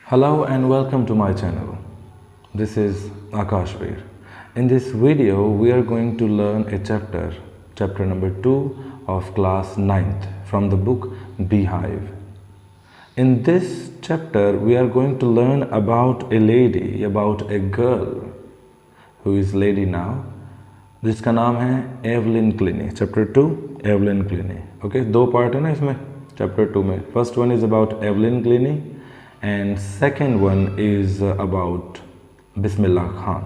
Hello and welcome to my channel. This is Akash Veer. In this video, we are going to learn a chapter number 2 of class 9th from the book Beehive. In this chapter, we are going to learn about a lady, about a girl who is lady now, जिसका नाम है Evelyn Glennie. Chapter 2 Evelyn Glennie. Okay, दो part है ना इसमें चैप्टर 2 में. First one is about Evelyn Glennie and second one is about Bismillah Khan.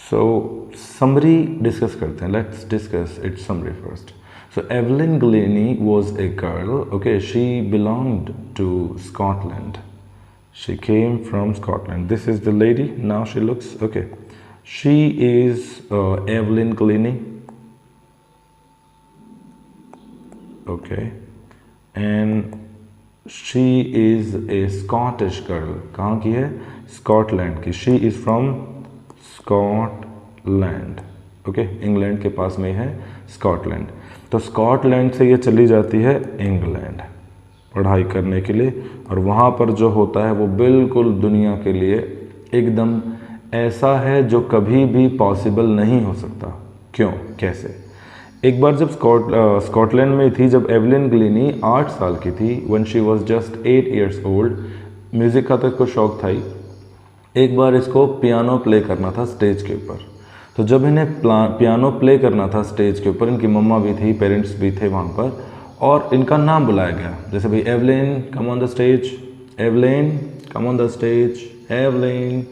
So summary discuss करते हैं. Let's discuss its summary first. So Evelyn Glennie was a girl. Okay, she belonged to Scotland. She came from Scotland. This is the lady. Now she looks okay. She is Evelyn Glennie. Okay, and she is a Scottish girl. कहाँ की है? Scotland की. She is from Scotland. Okay, England के पास में है Scotland. तो Scotland से ये चली जाती है इंग्लैंड पढ़ाई करने के लिए, और वहाँ पर जो होता है वो बिल्कुल दुनिया के लिए एकदम ऐसा है जो कभी भी पॉसिबल नहीं हो सकता. क्यों, कैसे? एक बार जब स्कॉटलैंड में थी, जब एवलिन ग्लिनी 8 साल की थी, when she was just 8 years old, music का तो इसको शौक था ही. एक बार इसको पियानो प्ले करना था स्टेज के ऊपर. तो जब इन्हें पियानो प्ले करना था स्टेज के ऊपर, इनकी मम्मा भी थी, पेरेंट्स भी थे वहाँ पर, और इनका नाम बुलाया गया. जैसे भाई Evelyn come on the stage, Evelyn come on the stage, Evelyn.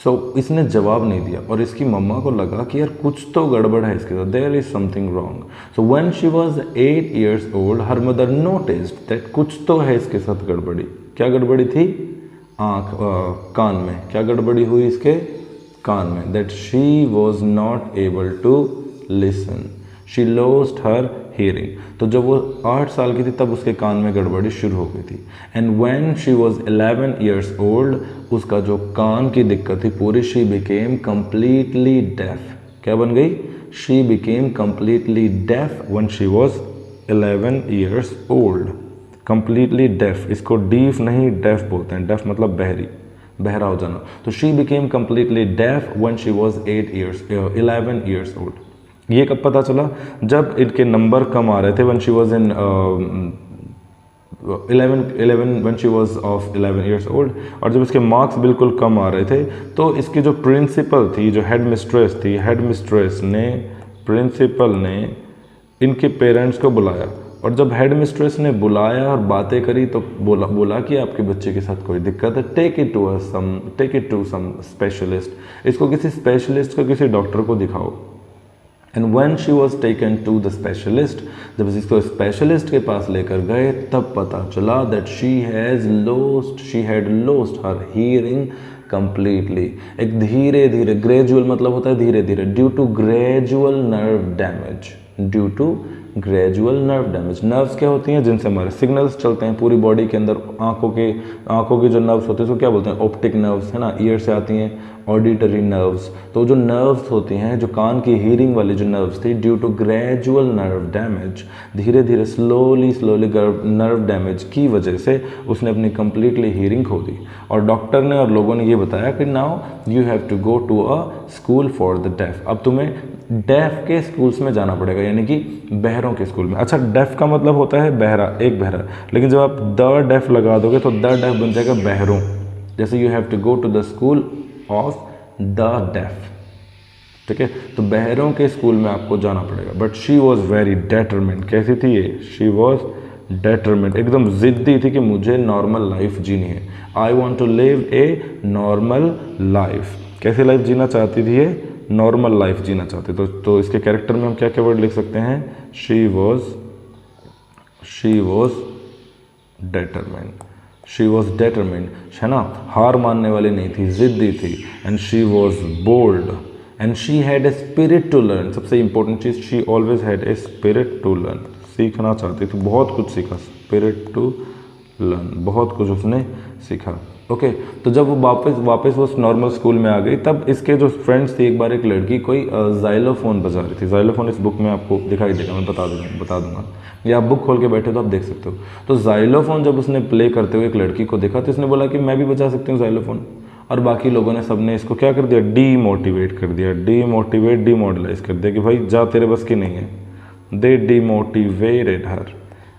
So इसने जवाब नहीं दिया, और इसकी मम्मा को लगा कि यार कुछ तो गड़बड़ है इसके साथ, there is something wrong. So when she was 8 years old, her mother noticed that कुछ तो है इसके साथ गड़बड़ी. क्या गड़बड़ी थी? कान में. क्या गड़बड़ी हुई इसके कान में? That she was not able to listen. She lost her hearing. तो जब वो 8 साल की थी तब उसके कान में गड़बड़ी शुरू हो गई थी. And when she was 11 years old, उसका जो कान की दिक्कत थी पूरी, शी बिकेम कम्प्लीटली डेफ. क्या बन गई? She became completely deaf when she was 11 years old. Completely deaf, इसको डीफ नहीं डेफ बोलते हैं. डेफ मतलब बहरी, बहरा हो जाना. तो she became completely deaf when she was 11 years old. ये कब पता चला? जब इनके नंबर कम आ रहे थे. When she was in 11 when she was of 11 years old, और जब इसके मार्क्स बिल्कुल कम आ रहे थे, तो इसकी जो प्रिंसिपल थी, जो हेड मिस्ट्रेस थी, हेड मिस्ट्रेस ने, प्रिंसिपल ने इनके पेरेंट्स को बुलाया. और जब हेड मिस्ट्रेस ने बुलाया और बातें करी, तो बोला कि आपके बच्चे के साथ कोई दिक्कत है, take it to some specialist. इसको किसी स्पेशलिस्ट को, किसी डॉक्टर को दिखाओ. And when she was taken to the specialist, जब इसको स्पेशलिस्ट के पास लेकर गए, तब पता चला that she had lost her hearing completely. एक धीरे धीरे, ग्रेजुअल मतलब होता है धीरे धीरे, due to gradual nerve damage. Due to gradual nerve damage. Nerves क्या होती हैं? जिनसे हमारे सिग्नल्स चलते हैं पूरी बॉडी के अंदर. आंखों के जो नर्व्स होते हैं उसको क्या बोलते हैं? ऑप्टिक नर्व्स, है ना. ईयर से आती हैं ऑडिटरी नर्व्स. तो जो नर्व्स होती हैं, जो कान की हीयरिंग वाली जो नर्व्स थी, due to gradual nerve damage, धीरे धीरे स्लोली नर्व डैमेज की वजह से उसने अपनी कंप्लीटली हीयरिंग खो दी. और डॉक्टर ने और लोगों ने ये बताया कि now you have to go to a school for the deaf. अब तुम्हें डेफ के स्कूल्स में जाना पड़ेगा, यानी कि बहरों के स्कूल में. अच्छा, डेफ का मतलब होता है बहरा, एक बहरा. लेकिन जब आप द डेफ लगा दोगे तो द डेफ बन जाएगा बहरों. जैसे you have to go to the school of the deaf. ठीक है, तो बहरों के स्कूल में आपको जाना पड़ेगा. But she was very determined. कैसी थी ये? शी वॉज डेटरमिन्ड, एकदम जिद्दी थी कि मुझे नॉर्मल लाइफ जीनी है. I want to live a normal life. कैसी लाइफ जीना चाहती थी ये? नॉर्मल लाइफ जीना चाहती. तो इसके कैरेक्टर में हम क्या क्या वर्ड लिख सकते हैं? She was determined. She was determined, है ना. हार मानने वाली नहीं थी, जिद्दी थी. And she was bold and she had a spirit to learn. सबसे इंपॉर्टेंट चीज़, she always had a spirit to learn. सीखना चाहती थी, बहुत कुछ सीखा. स्पिरिट टू लर्न, बहुत कुछ उसने सीखा. ओके तो जब वो वापस वापस वो नॉर्मल स्कूल में आ गई, तब इसके जो फ्रेंड्स थे, एक बार एक लड़की कोई जाइलोफोन बजा रही थी। जाइलोफोन इस बुक में आपको दिखाई देगा, मैं बता दूंगा, या आप बुक खोल के बैठे तो आप देख सकते हो। तो जाइलोफोन जब उसने प्ले करते हुए एक लड़की को देखा तो इसने बोला कि मैं भी बजा सकती हूँ जाइलोफोन। और बाकी लोगों ने सबने इसको क्या कर दिया, डीमोटिवेट कर दिया, डीमोरलाइज कर दिया कि भाई जा, तेरे बस की नहीं है। They demotivated her,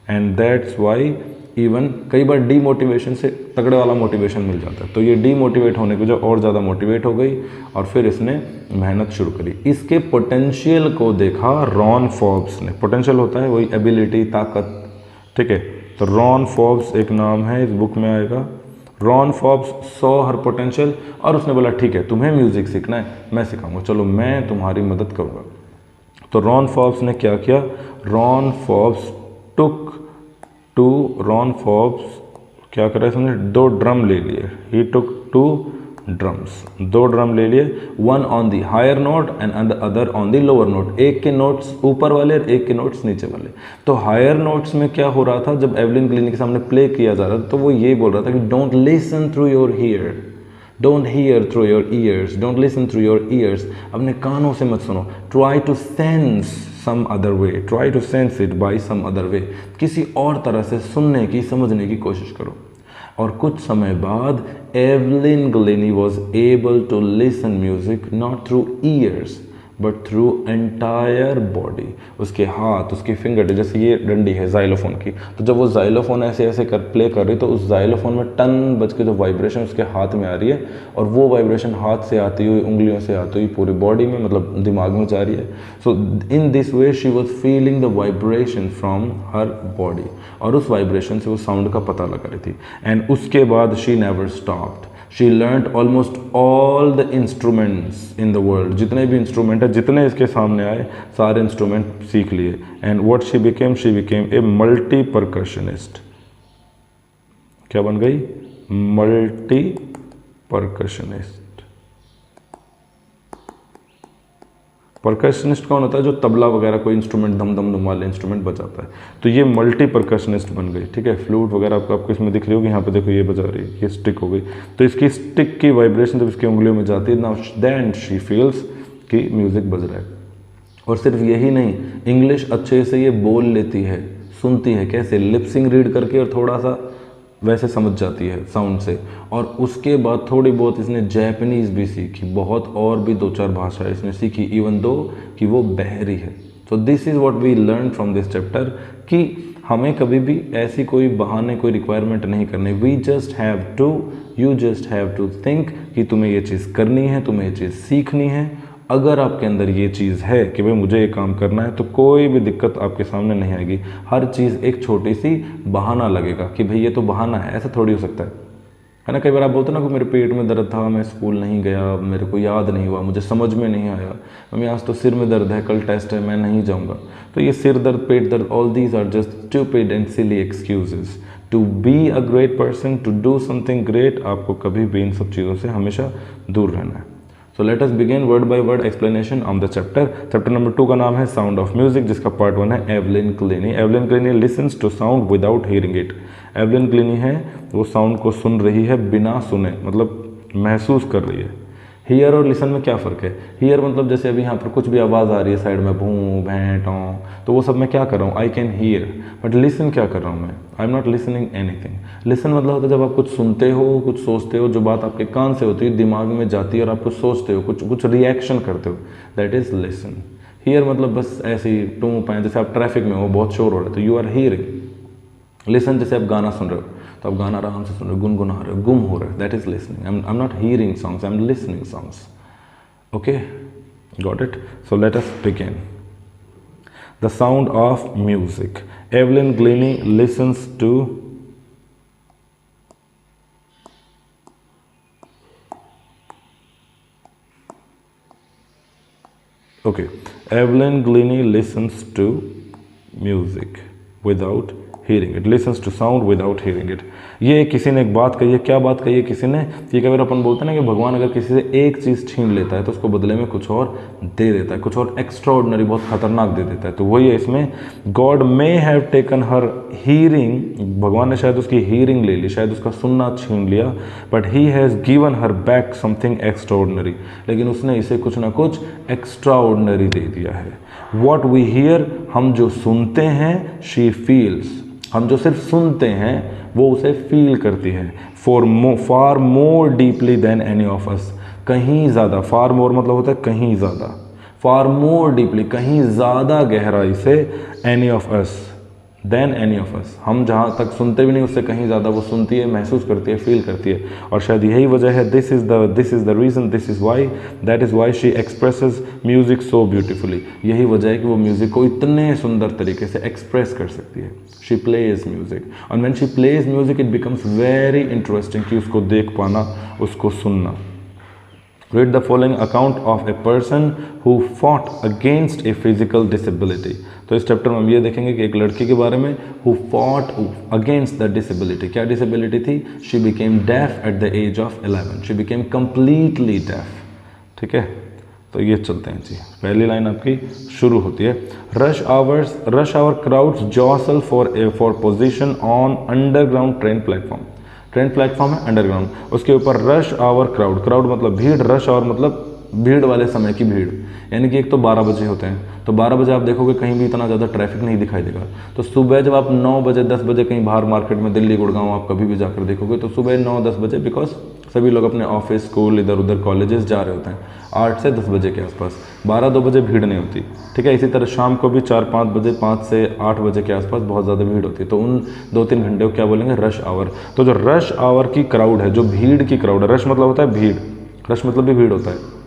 and that's why even कई बार डीमोटिवेशन से तगड़े वाला मोटिवेशन मिल जाता है। तो ये डीमोटिवेट होने की वजह और ज़्यादा मोटिवेट हो गई और फिर इसने मेहनत शुरू करी। इसके पोटेंशियल को देखा रॉन फॉर्ब्स ने। पोटेंशियल होता है वही एबिलिटी, ताकत, ठीक है। तो रॉन फॉर्ब्स एक नाम है, इस बुक में आएगा। Ron Forbes saw her potential और उसने बोला ठीक है, तुम्हें म्यूज़िक सीखना है, मैं सिखाऊंगा, चलो मैं तुम्हारी मदद करूँगा। तो रॉन फॉर्ब्स ने क्या किया, रॉन फॉर्ब्स क्या करा इसने, 2 ड्रम ले लिए। ही टुक 2 ड्रम्स, 2 ड्रम ले लिए, one on the higher note and other on the lower note. एक के नोट्स ऊपर वाले और एक के नोट्स नीचे वाले। तो हायर नोट्स में क्या हो रहा था, जब एवलिन ग्लीनी के सामने प्ले किया जा रहा था तो वो ये बोल रहा था कि don't listen through your ear, don't hear through your ears, don't listen through your ears, अपने कानों से मत सुनो। Try to sense some other way, try to sense it by some other way, किसी और तरह से सुनने की, समझने की कोशिश करो। और कुछ समय बाद Evelyn Glennie was able to listen music not through ears but through entire body. उसके हाथ, उसकी फिंगर, जैसे ये डंडी है जाइलोफोन की, तो जब वो जाइलोफोन ऐसे ऐसे कर प्ले कर रही तो उस जाइलोफोन में टन बज के जो वाइब्रेशन उसके हाथ में आ रही है और वो वाइब्रेशन हाथ से आती हुई, उंगलियों से आती हुई पूरी बॉडी में, मतलब दिमाग में जा रही है। So in this way she was feeling the vibration from her body, और उस वाइब्रेशन से वो साउंड का पता लगा रही थी। एंड उसके बाद she never stopped, she learned almost all the instruments in the world. जितने भी इंस्ट्रूमेंट है, जितने इसके सामने आए, सारे इंस्ट्रूमेंट सीख लिए। And what she became a multi percussionist. क्या बन गई, मल्टी परकशनिस्ट। परकशनिस्ट कौन होता है, जो तबला वगैरह कोई इंस्ट्रूमेंट, धम धम धम वाले इंस्ट्रूमेंट बजाता है। तो ये मल्टी परकशनिस्ट बन गई, ठीक है। फ्लूट वगैरह आपको इसमें दिख रही होगी, यहाँ पे देखो ये बजा रही है, ये स्टिक हो गई। तो इसकी स्टिक की वाइब्रेशन जब इसकी उंगलियों में जाती है, नाउ देन शी फील्स कि म्यूजिक बज रहा है। और सिर्फ यही नहीं, इंग्लिश अच्छे से ये बोल लेती है, सुनती है, कैसे, लिपसिंग रीड करके और थोड़ा सा वैसे समझ जाती है साउंड से। और उसके बाद थोड़ी बहुत इसने जैपनीज़ भी सीखी, बहुत और भी 2-4 भाषाएं इसने सीखी, इवन दो कि वो बहरी है। तो this is what we learn from this chapter, कि हमें कभी भी ऐसी कोई बहाने, कोई रिक्वायरमेंट नहीं करनी। We just have to, you just have to think कि तुम्हें ये चीज़ करनी है, तुम्हें ये चीज़ सीखनी है। अगर आपके अंदर ये चीज़ है कि भाई मुझे ये काम करना है, तो कोई भी दिक्कत आपके सामने नहीं आएगी। हर चीज़ एक छोटी सी बहाना लगेगा कि भाई ये तो बहाना है, ऐसा थोड़ी हो सकता है ना। कई बार आप बोलते ना कि मेरे पेट में दर्द था, मैं स्कूल नहीं गया, मेरे को याद नहीं हुआ, मुझे समझ में नहीं आया, मम्मी आज तो सिर में दर्द है, कल टेस्ट है, मैं नहीं जाऊँगा। तो ये सिर दर्द, पेट दर्द, all these are just stupid and silly excuses. To be a great person, to do something great, आपको कभी भी इन सब चीज़ों से हमेशा दूर रहना है। So let us begin word by word explanation on the chapter. Chapter number 2 का नाम है Sound of Music, जिसका पार्ट 1 है Evelyn Glennie. Evelyn Glennie listens to sound without hearing it. Evelyn Glennie है वो साउंड को सुन रही है बिना सुने, मतलब महसूस कर रही है। हियर और लिसन में क्या फ़र्क है? हियर मतलब जैसे अभी यहाँ पर कुछ भी आवाज़ आ रही है साइड में, भूँ भैं टों, तो वो सब मैं क्या कर रहा हूँ, I can hear. But listen क्या कर रहा हूँ मैं, आई am not listening anything. Listen मतलब होता है जब आप कुछ सुनते हो, कुछ सोचते हो, जो बात आपके कान से होती है दिमाग में जाती है और आप कुछ सोचते हो, कुछ रिएक्शन करते हो, दैट इज़ लिसन। हियर मतलब बस ऐसे ही टूँ पैं, जैसे आप ट्रैफिक में हो, बहुत शोर हो रहा है तो यू आर हियरिंग। लिसन जैसे आप गाना सुन रहे हो तो आप गाना आराम से सुन रहे हो, गुनगुना रहे हो, गुम हो रहे हो, that is listening. I am not hearing songs, I am listening songs. Okay, got it? So let us begin. The sound of music. Evelyn Glennie listens to Evelyn Glennie listens to music without hearing it, listens to sound without hearing it. ये किसी ने एक बात कही है, क्या बात कही है किसी ने, ये कई बार अपन बोलते हैं ना कि भगवान अगर किसी से एक चीज़ छीन लेता है तो उसको बदले में कुछ और दे देता है, कुछ और एक्स्ट्रा ऑर्डिनरी, बहुत खतरनाक दे देता है। तो वही है इसमें, God may have taken her hearing, भगवान ने शायद उसकी हीरिंग ले ली, शायद उसका सुनना छीन लिया, but he has given her back something extra ordinary, लेकिन उसने इसे कुछ ना कुछ एक्स्ट्रा ऑर्डिनरी दे दिया है। वॉट वी हियर, हम जो सुनते हैं, शी फील्स, हम जो सिर्फ सुनते हैं वो उसे फील करती है, far more deeply than any of us, कहीं ज़्यादा, फार मोर मतलब होता है कहीं ज़्यादा, फार मोर डीपली कहीं ज़्यादा गहराई से, any of us than any of us, हम जहाँ तक सुनते भी नहीं उससे कहीं ज़्यादा वो सुनती है, महसूस करती है, फील करती है। और शायद यही वजह है, this is the reason, this is why, that is why she expresses music so beautifully, यही वजह है कि वो म्यूज़िक को इतने सुंदर तरीके से एक्सप्रेस कर सकती है। शी प्लेज म्यूज़िक, और when she plays music it becomes very interesting, कि उसको देख पाना, उसको सुनना। Read the following account of a person who fought against a physical disability. तो इस चैप्टर में हम ये देखेंगे कि एक लड़की के बारे में, who fought against the disability. क्या disability थी? She became deaf at the age of 11. She became completely deaf. ठीक है, तो ये चलते हैं जी। पहली लाइन आपकी शुरू होती है, rush hour crowds jostle for position on underground train platform. Train platform है अंडरग्राउंड, उसके ऊपर रश आवर क्राउड, क्राउड मतलब भीड़, रश आवर मतलब भीड़ वाले समय की भीड़, यानी कि एक तो 12 बजे होते हैं, तो 12 बजे आप देखोगे कहीं भी इतना ज़्यादा ट्रैफिक नहीं दिखाई देगा। तो सुबह जब आप 9 बजे 10 बजे कहीं बाहर मार्केट में, दिल्ली गुड़गांव आप कभी भी जाकर देखोगे तो सुबह 9-10 बजे, बिकॉज सभी लोग अपने ऑफिस, स्कूल, इधर उधर कॉलेजेस जा रहे होते हैं 8 से 10 बजे के आसपास, 12-2 बजे भीड़ नहीं होती। ठीक है, इसी तरह शाम को भी 4-5 बजे, 5 से 8 बजे के आसपास बहुत ज़्यादा भीड़ होती है, तो उन 2-3 घंटे को क्या बोलेंगे, रश आवर। तो जो रश आवर की क्राउड है, जो भीड़ की क्राउड है, रश मतलब होता है भीड़, रश मतलब भी भीड़ होता है।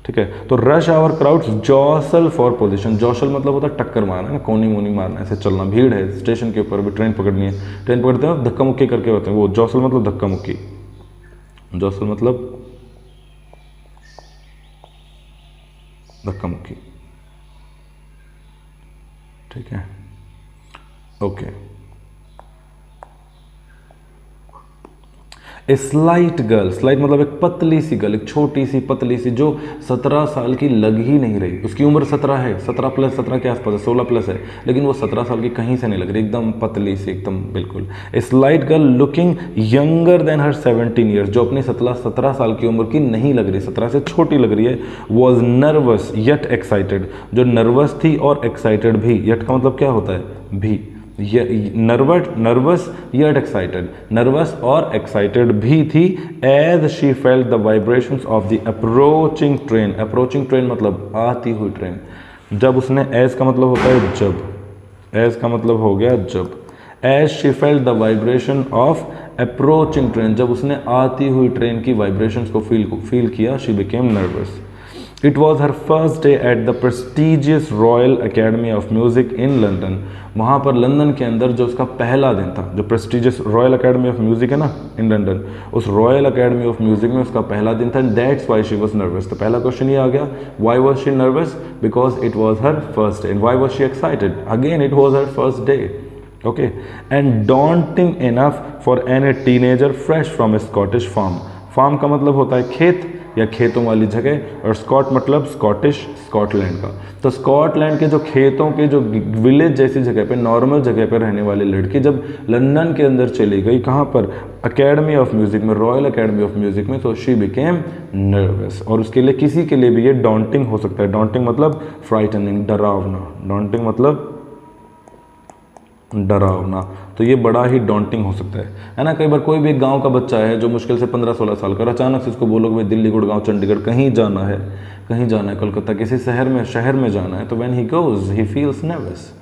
ठीक है, तो rush hour crowds jostle for position, jostle मतलब होता है टक्कर मारना है, कोनी मोनी मारना, ऐसे चलना, भीड़ है स्टेशन के ऊपर भी, ट्रेन पकड़नी है, ट्रेन पकड़ते हैं धक्का मुक्की करके होते हैं, वो जॉसल मतलब धक्का मुक्की, जॉसल मतलब धक्का मुक्की। ठीक है, ओके। ए स्लाइट गर्ल, स्लाइट मतलब एक पतली सी गर्ल, एक छोटी सी पतली सी, जो 17 साल की लग ही नहीं रही, उसकी उम्र 17 है, 17 प्लस, 17 के आसपास है, 16 प्लस है, लेकिन वो 17 साल की कहीं से नहीं लग रही, एकदम पतली सी, एकदम बिल्कुल। ए slight girl looking younger than her 17 years, जो अपनी 17 साल की उम्र की नहीं लग रही, 17 से छोटी लग रही है, वॉज नर्वस येट एक्साइटेड, जो नर्वस थी और एक्साइटेड भी, येट का मतलब क्या होता है, भी, नर्वस येट एक्साइटेड, नर्वस और एक्साइटेड भी थी, as she felt the vibrations of the approaching train, approaching train मतलब आती हुई ट्रेन, जब उसने, एज का मतलब होता है जब, एज का मतलब हो गया जब, as she felt the vibration of approaching train, जब उसने आती हुई ट्रेन की वाइब्रेशंस को फील किया, she became nervous. It was her first day at the prestigious Royal Academy of Music in London. वहाँ पर लंदन के अंदर जो उसका पहला दिन था, जो prestigious Royal Academy of Music है ना इन लंदन, उस रॉयल अकेडमी ऑफ म्यूजिक में उसका पहला दिन था, that's why she was nervous. तो पहला क्वेश्चन ये आ गया, why was she nervous, because it was her first day, and why was she excited, again it was her first day, okay, and daunting enough for any teenager fresh from a Scottish farm, farm का मतलब होता है खेत या खेतों वाली जगह, और स्कॉट मतलब स्कॉटिश, स्कॉटलैंड का। तो स्कॉटलैंड के जो खेतों के जो विलेज जैसी जगह पे, नॉर्मल जगह पे रहने वाली लड़की जब लंदन के अंदर चली गई, कहाँ पर, अकेडमी ऑफ म्यूजिक में, रॉयल अकेडमी ऑफ म्यूजिक में, तो शी बिकेम नर्वस। और उसके लिए, किसी के लिए भी ये डॉन्टिंग हो सकता है, डॉन्टिंग मतलब फ्राइटनिंग, डरावना, डॉन्टिंग मतलब डरावना, तो ये बड़ा ही डॉन्टिंग हो सकता है ना। कई बार कोई भी गांव का बच्चा है जो मुश्किल से 15-16 साल का, अचानक से इसको बोलोगे भाई दिल्ली, गुड़गांव, चंडीगढ़ कहीं जाना है, कोलकाता, किसी शहर में जाना है, तो when he goes he feels nervous,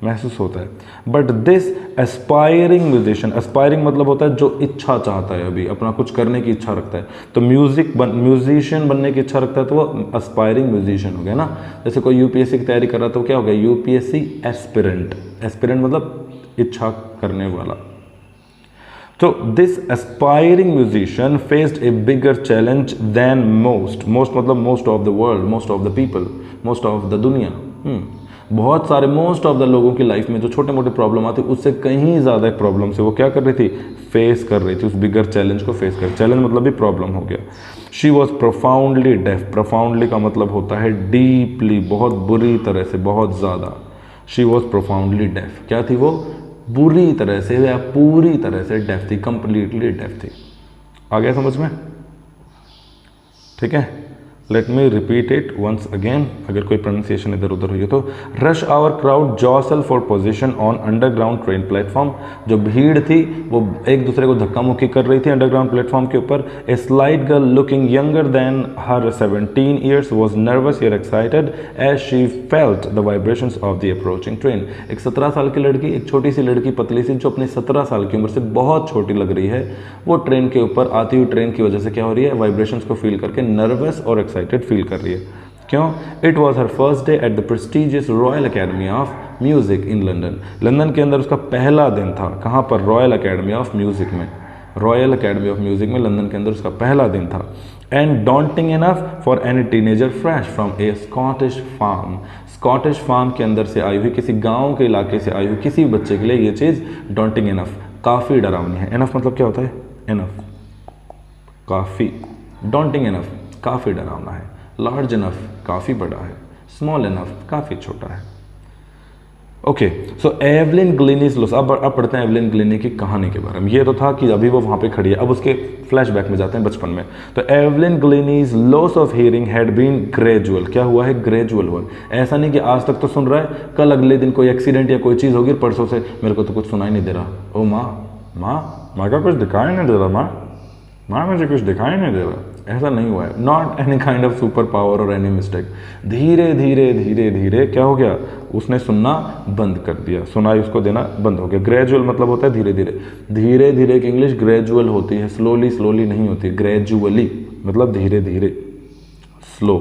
महसूस होता है। But this aspiring musician, aspiring मतलब होता है जो इच्छा चाहता है, अभी अपना कुछ करने की इच्छा रखता है, तो म्यूजिशियन बनने की इच्छा रखता है, तो वो एस्पायरिंग म्यूजिशियन हो गया ना। जैसे कोई यूपीएससी की तैयारी कर रहा है तो क्या हो गया, यूपीएससी एस्पिरेंट, एस्पिरेंट मतलब इच्छा करने वाला। तो this aspiring musician faced a bigger challenge than most मतलब most of the world, most of the people, most of the दुनिया। बहुत सारे मोस्ट ऑफ द लोगों की लाइफ में जो छोटे मोटे प्रॉब्लम आती उससे कहीं ज़्यादा प्रॉब्लम से वो क्या कर रही थी, फेस कर रही थी, उस बिगर चैलेंज को फेस कर, चैलेंज मतलब भी प्रॉब्लम हो गया। She was profoundly deaf, profoundly का मतलब होता है डीपली, बहुत बुरी तरह से, बहुत ज़्यादा। शी वॉज प्रोफाउंडली डेफ, क्या थी वो, बुरी तरह से या पूरी तरह से डेफ थी, कंप्लीटली डेफ थी। आ गया समझ में, ठीक है। Let me repeat it once again, अगर कोई प्रोनाउंसिएशन इधर उधर हुई है तो। Rush hour crowd jostle for position on underground train platform, जो भीड़ थी वो एक दूसरे को धक्का मुक्की कर रही थी अंडरग्राउंड प्लेटफॉर्म के ऊपर। A slight girl looking younger than her 17 years was nervous या excited as she felt the vibrations of the approaching train. एक 17 साल की लड़की, एक छोटी सी लड़की, पतली सी, जो अपनी 17 साल की उम्र से बहुत छोटी लग रही है, वो ट्रेन के ऊपर आती हुई ट्रेन की वजह से क्या हो रही है, वाइब्रेशंस को फील करके नर्वस और एक्साइटेड फील कर रही है। क्यों? It was her first day at the prestigious Royal Academy of Music in London. London के अंदर उसका पहला दिन था। कहाँ पर? रॉयल अकेडमी ऑफ म्यूजिक में, रॉयल अकेडमी ऑफ म्यूजिक में लंदन के अंदर उसका पहला दिन था। And daunting enough for any teenager fresh from a Scottish farm, Scottish farm के अंदर से आई हुई, किसी गाँव के इलाके से आई हुई किसी बच्चे के लिए ये चीज़ डॉन्टिंग इनफ, काफ़ी डरावनी है। इनफ मतलब क्या होता है? इनफ, काफ़ी। डॉन्टिंग इनफ काफ़ी डरावना है। लार्ज इनफ काफ़ी बड़ा है। स्मॉल इनफ काफ़ी छोटा है। ओके, सो एवलिन ग्लिनीज लॉस। अब पढ़ते हैं एवलिन ग्लिनी की कहानी के बारे में। ये तो था कि अभी वो वहाँ पे खड़ी है, अब उसके फ्लैशबैक में जाते हैं बचपन में। तो Evelyn Glennie's loss of hearing had been gradual. क्या हुआ है? ग्रेजुअल हुआ। ऐसा नहीं कि आज तक तो सुन रहा है, कल अगले दिन कोई एक्सीडेंट या कोई चीज़ होगी, परसों से मेरे को तो कुछ सुनाई नहीं दे रहा। ओ माँ का कुछ दिखाई नहीं दे रहा, माँ मुझे कुछ दिखाई नहीं दे रहा। ऐसा नहीं हुआ है। Not any kind of super power और एनी मिस्टेक। धीरे धीरे धीरे धीरे क्या हो गया, उसने सुनना बंद कर दिया, सुनाई उसको देना बंद हो गया। ग्रेजुअल मतलब होता है धीरे धीरे। धीरे धीरे की इंग्लिश ग्रेजुअल होती है, स्लोली स्लोली नहीं होती। ग्रेजुअली मतलब धीरे धीरे, स्लो,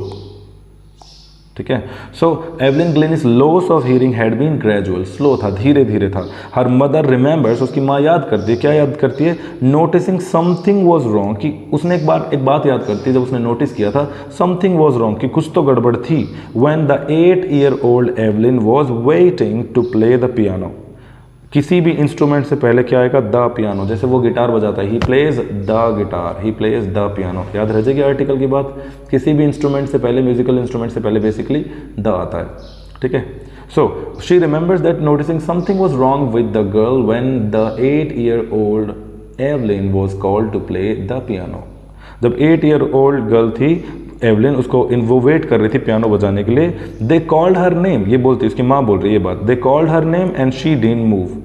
ठीक है। So Evelyn Glennie's loss of hearing had been gradual, slow था, धीरे धीरे था। हर मदर रिमेंबर्स, उसकी माँ याद करती है, क्या याद करती है? नोटिसिंग समथिंग वॉज रॉन्ग, कि उसने एक बात याद करती है, जब उसने नोटिस किया था समथिंग वॉज रॉन्ग, कि कुछ तो गड़बड़ थी। When the 8-year-old Evelyn was waiting to play the piano. किसी भी इंस्ट्रूमेंट से पहले क्या आएगा? The piano. जैसे वो गिटार बजाता है, he plays the guitar, he plays the piano. याद रह जाएगी आर्टिकल की बात। किसी भी इंस्ट्रूमेंट से पहले, म्यूजिकल इंस्ट्रूमेंट से पहले बेसिकली द आता है, ठीक है। So she remembers that noticing something was wrong with the girl when the 8-year-old Evelyn was called to play the piano. जब 8-year-old गर्ल थी एवलिन, उसको वो वेट कर रही थी पियानो बजाने के लिए। दे कॉल्ड हर नेम, ये बोलती, उसकी माँ बोल रही है ये बात। They called her name and she didn't move.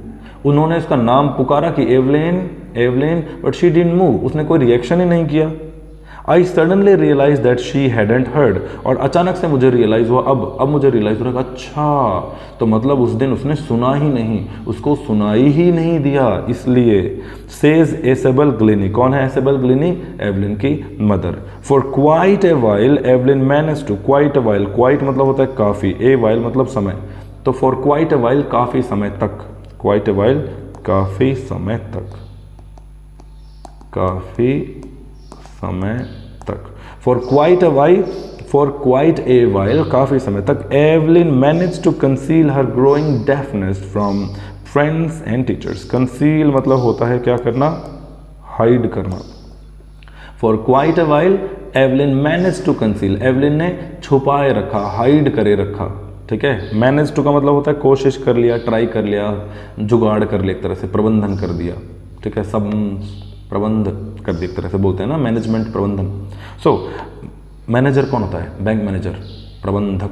उन्होंने उसका नाम पुकारा कि Evelyn Evelyn, but she didn't move, उसने कोई रिएक्शन ही नहीं किया। I suddenly realise that she hadn't heard, और अचानक से मुझे रियलाइज हुआ, अब मुझे रियलाइज हो रहा, अच्छा तो मतलब उस दिन उसने सुना ही नहीं, उसको सुनाई ही नहीं दिया, इसलिए। Says Isabel Glennie. कौन है एसेबल ग्लिनी? एवलिन की mother. For quite a while Evelyn manage to, quite a while, quite मतलब होता है काफ़ी, ए वाइल मतलब समय, तो फॉर क्वाइट ए वाइल काफ़ी समय तक, क्वाइट ए वाइल काफ़ी समय तक, काफ़ी समय तक। फॉर क्वाइट ए वाइल काफ़ी समय तक Evelyn manage to conceal her growing deafness from friends and teachers. Conceal मतलब होता है क्या करना? हाइड करना। For quite a while Evelyn manage to conceal, Evelyn ने छुपाए रखा, हाइड करे रखा, ठीक है। मैनेज टू का मतलब होता है कोशिश कर लिया, ट्राई कर लिया, जुगाड़ कर लिया, एक तरह से प्रबंधन कर दिया, ठीक है। सब प्रबंध कर दिया, एक तरह से बोलते हैं ना, मैनेजमेंट, प्रबंधन। सो मैनेजर कौन होता है? बैंक मैनेजर, प्रबंधक।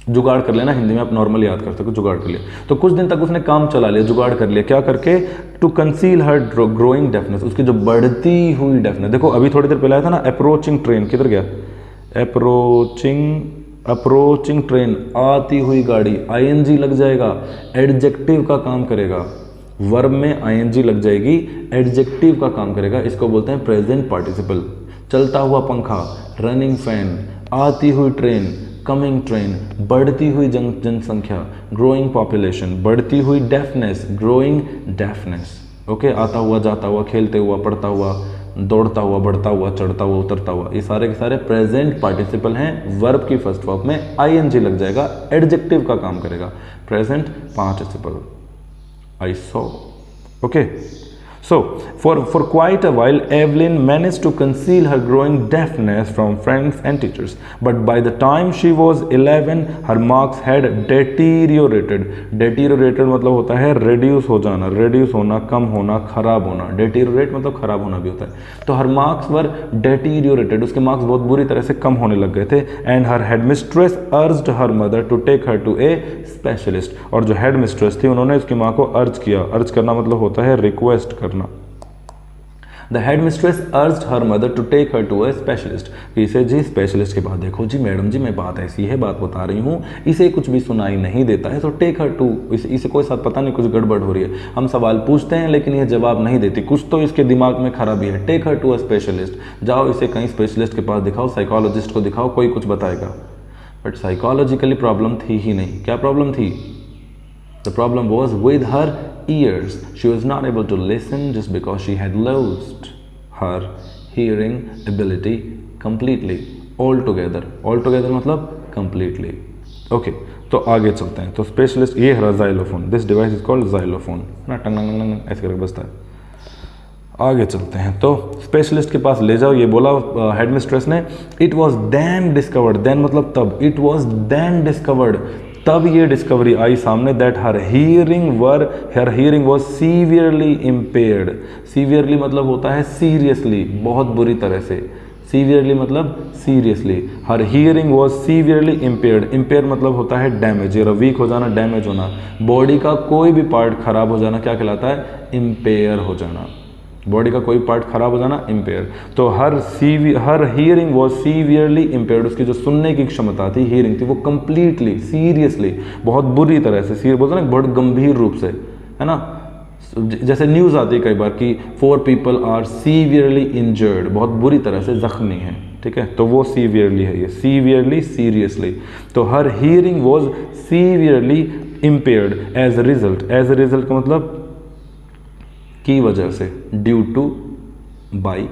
जुगाड़ कर लेना, हिंदी में आप नॉर्मली याद कर सकते हो, जुगाड़ कर लिया। तो कुछ दिन तक उसने काम चला लिया, जुगाड़ कर लिया, क्या करके? To conceal her growing deafness, उसकी जो बढ़ती हुई डेफनेस। देखो अभी थोड़ी देर पहले आया था ना अप्रोचिंग ट्रेन, किधर गया? अप्रोचिंग ट्रेन, आती हुई गाड़ी, आईएनजी लग जाएगा, एडजेक्टिव का काम करेगा। वर्ब में आईएनजी लग जाएगी, एडजेक्टिव का काम करेगा, इसको बोलते हैं प्रेजेंट पार्टिसिपल। चलता हुआ पंखा, रनिंग फैन, आती हुई ट्रेन, कमिंग ट्रेन, बढ़ती हुई जनसंख्या, ग्रोइंग पॉपुलेशन, बढ़ती हुई डेफनेस, ग्रोइंग डेफनेस, ओके। आता हुआ, जाता हुआ, खेलते हुआ, पढ़ता हुआ, दौड़ता हुआ, बढ़ता हुआ, चढ़ता हुआ, उतरता हुआ, ये सारे के सारे प्रेजेंट पार्टिसिपल हैं। वर्ब की फर्स्ट फॉर्म में आईएनजी लग जाएगा, एडजेक्टिव का काम करेगा। Present participle, I saw. Okay, so for quite a while Evelyn managed to conceal her growing deafness from friends and teachers, but by the time she was 11 her marks had deteriorated मतलब होता है reduce हो जाना, reduce होना, कम होना, खराब होना। deteriorate मतलब खराब होना भी होता है। तो her marks were deteriorated, उसके मार्क्स बहुत बुरी तरह से कम होने लग गए थे। and her headmistress urged her mother to take her to a specialist, और जो headmistress थी उन्होंने उसकी माँ को अर्ज किया। अर्ज करना मतलब होता है रिक्वेस्ट करना। The headmistress urged her mother to take her to a specialist, कि इसे जी स्पेशलिस्ट के पास देखो जी, मैडम जी मैं बात ऐसी है, बात बता रही हूँ, इसे कुछ भी सुनाई नहीं देता है, तो टेक हर टू, इसे कोई साथ पता नहीं कुछ गड़बड़ हो रही है, हम सवाल पूछते हैं लेकिन ये जवाब नहीं देती, कुछ तो इसके दिमाग में खराबी है। Take her to a specialist, जाओ इसे कहीं स्पेशलिस्ट के पास दिखाओ, साइकोलॉजिस्ट को दिखाओ, कोई कुछ बताएगा। बट साइकोलॉजिकली प्रॉब्लम थी ही नहीं। क्या प्रॉब्लम थी? The problem was with her ears. She was not able to listen just because she had lost her hearing ability completely, altogether मतलब completely. Okay, तो आगे चलते हैं। तो स्पेशलिस्ट ये है xylophone, this device is called xylophone ना, टंग टंग टंग ऐसे करके बजता है। आगे चलते हैं। तो स्पेशलिस्ट के पास ले जाओ, ये बोला हेडमिस्ट्रेस ने। It was then discovered, then मतलब तब, इट वॉज देन डिस्कवर्ड, तब ये डिस्कवरी आई सामने, that her hearing was severely impaired. Severely मतलब होता है सीरियसली, बहुत बुरी तरह से। सीवियरली मतलब seriously. Her hearing was severely impaired. Empire मतलब होता है डैमेज, या वीक हो जाना, डैमेज होना। बॉडी का कोई भी पार्ट खराब हो जाना क्या कहलाता है? इम्पेयर हो जाना। बॉडी का कोई पार्ट खराब हो जाना इम्पेयर। तो her hearing was severely impaired, उसकी जो सुनने की क्षमता थी, हियरिंग थी, वो कंप्लीटली सीरियसली, बहुत बुरी तरह से, सीरियस बोलते हैं ना, बहुत गंभीर रूप से, है ना। जैसे न्यूज़ आती है कई बार कि 4 पीपल आर सीवियरली इंजर्ड, बहुत बुरी तरह से जख्मी हैं, ठीक है, तो वो सीवियरली है, ये सीवियरली सीरियसली। तो her hearing was severely impaired as a result का मतलब की वजह से, due to, by,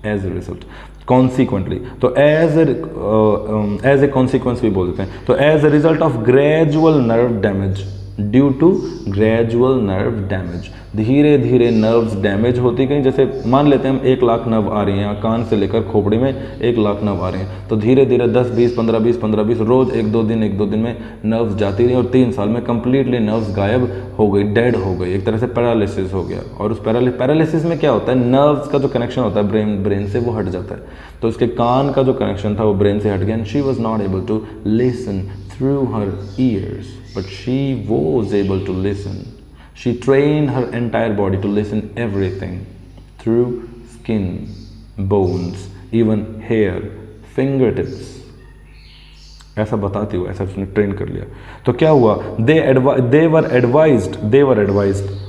as a result, consequently. तो एज ए कॉन्सिक्वेंस भी बोल देते हैं। तो as a result of gradual nerve damage, due to gradual nerve damage, धीरे धीरे नर्व्स डैमेज होती गई। जैसे मान लेते हैं हम 1 लाख नर्व आ रही हैं, कान से लेकर खोपड़ी में 1 लाख नर्व आ रहे हैं, तो धीरे धीरे 10, 20, 15, 20, 15, 20 रोज 1-2 दिन में नर्व्स जाती रही, और 3 साल में कंप्लीटली नर्व्स गायब हो गई, डेड हो गई, एक तरह से पैरालिसिस हो गया। और उस पैरालिसिस में क्या होता है? नर्व्स का जो कनेक्शन होता है ब्रेन से, वो हट जाता है। तो उसके कान का जो कनेक्शन था वो ब्रेन से हट गया, and she was not able to listen through her ears, but she was able to listen. She trained her entire body to listen everything through skin, bones, even hair, fingertips. ऐसा बताती हुआ, ऐसा उसने train कर लिया। तो क्या हुआ? they were advised,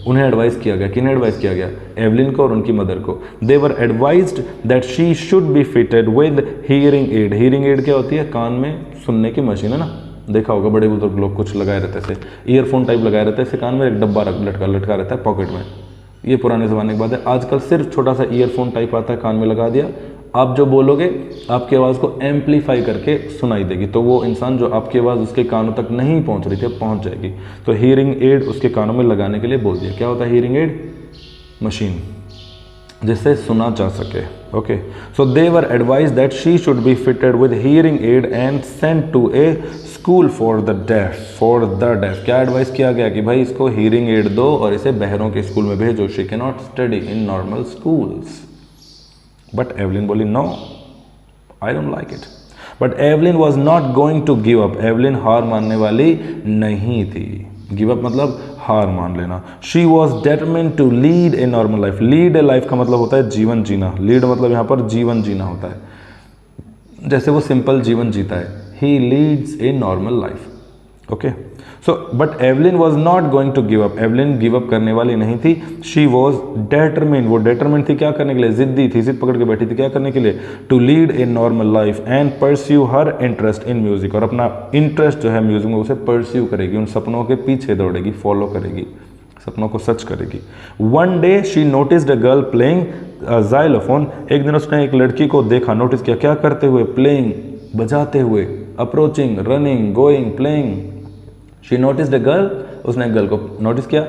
उन्हें एडवाइस किया गया। किन्हें एडवाइस किया गया? एवलिन को और उनकी मदर को। they were advised that she should be fitted with hearing aid. hearing aid क्या होती है? कान में सुनने की मशीन, है ना, देखा होगा बड़े बुजुर्ग लोग कुछ लगाए रहते थे, ईयरफोन टाइप लगाए रहते थे, कान में एक डब्बा लटका रहता है पॉकेट में। ये पुराने ज़माने की बात है। आजकल सिर्फ छोटा सा ईयरफोन टाइप आता है, कान में लगा दिया, आप जो बोलोगे आपकी आवाज़ को एम्पलीफाई करके सुनाई देगी, तो वो इंसान जो आपकी आवाज़ उसके कानों तक नहीं पहुंच रही थी पहुंच जाएगी। तो हियरिंग एड उसके कानों में लगाने के लिए बोल दिया। क्या होता है हियरिंग एड? मशीन जिससे सुना जा सके। Okay, so they were advise that she should be fitted with hearing aid and sent to a school for the deaf. क्या एडवाइस किया गया कि भाई इसको हियरिंग एड दो और इसे बहरों के स्कूल में भेजो। She can not study in normal schools. But Evelyn बोली no, I don't like it. But Evelyn was not going to give up. Evelyn हार मानने वाली नहीं थी। गिव अप मतलब हार मान लेना। She was determined to lead a normal life. Lead a life का मतलब होता है जीवन जीना। लीड मतलब यहाँ पर जीवन जीना होता है, जैसे वो सिंपल जीवन जीता है। He leads a normal life. Okay. So, but Evelyn was not going to give up. Evelyn give up करने वाली नहीं थी। She was determined. वो determined थी क्या करने के लिए? जिद्दी थी, जिद पकड़ के बैठी थी क्या करने के लिए? To lead a normal life and pursue her interest in music. और अपना interest जो है म्यूजिक में उसे pursue करेगी, उन सपनों के पीछे दौड़ेगी, फॉलो करेगी। सपनों को सच करेगी। One day she noticed a girl playing xylophone, एक दिन उसने एक लड़की को देखा, नोटिस किया, क्या करते हुए, प्लेइंग, बजाते हुए, approaching, running, going, playing. She noticed a girl, उसने एक गर्ल को नोटिस किया,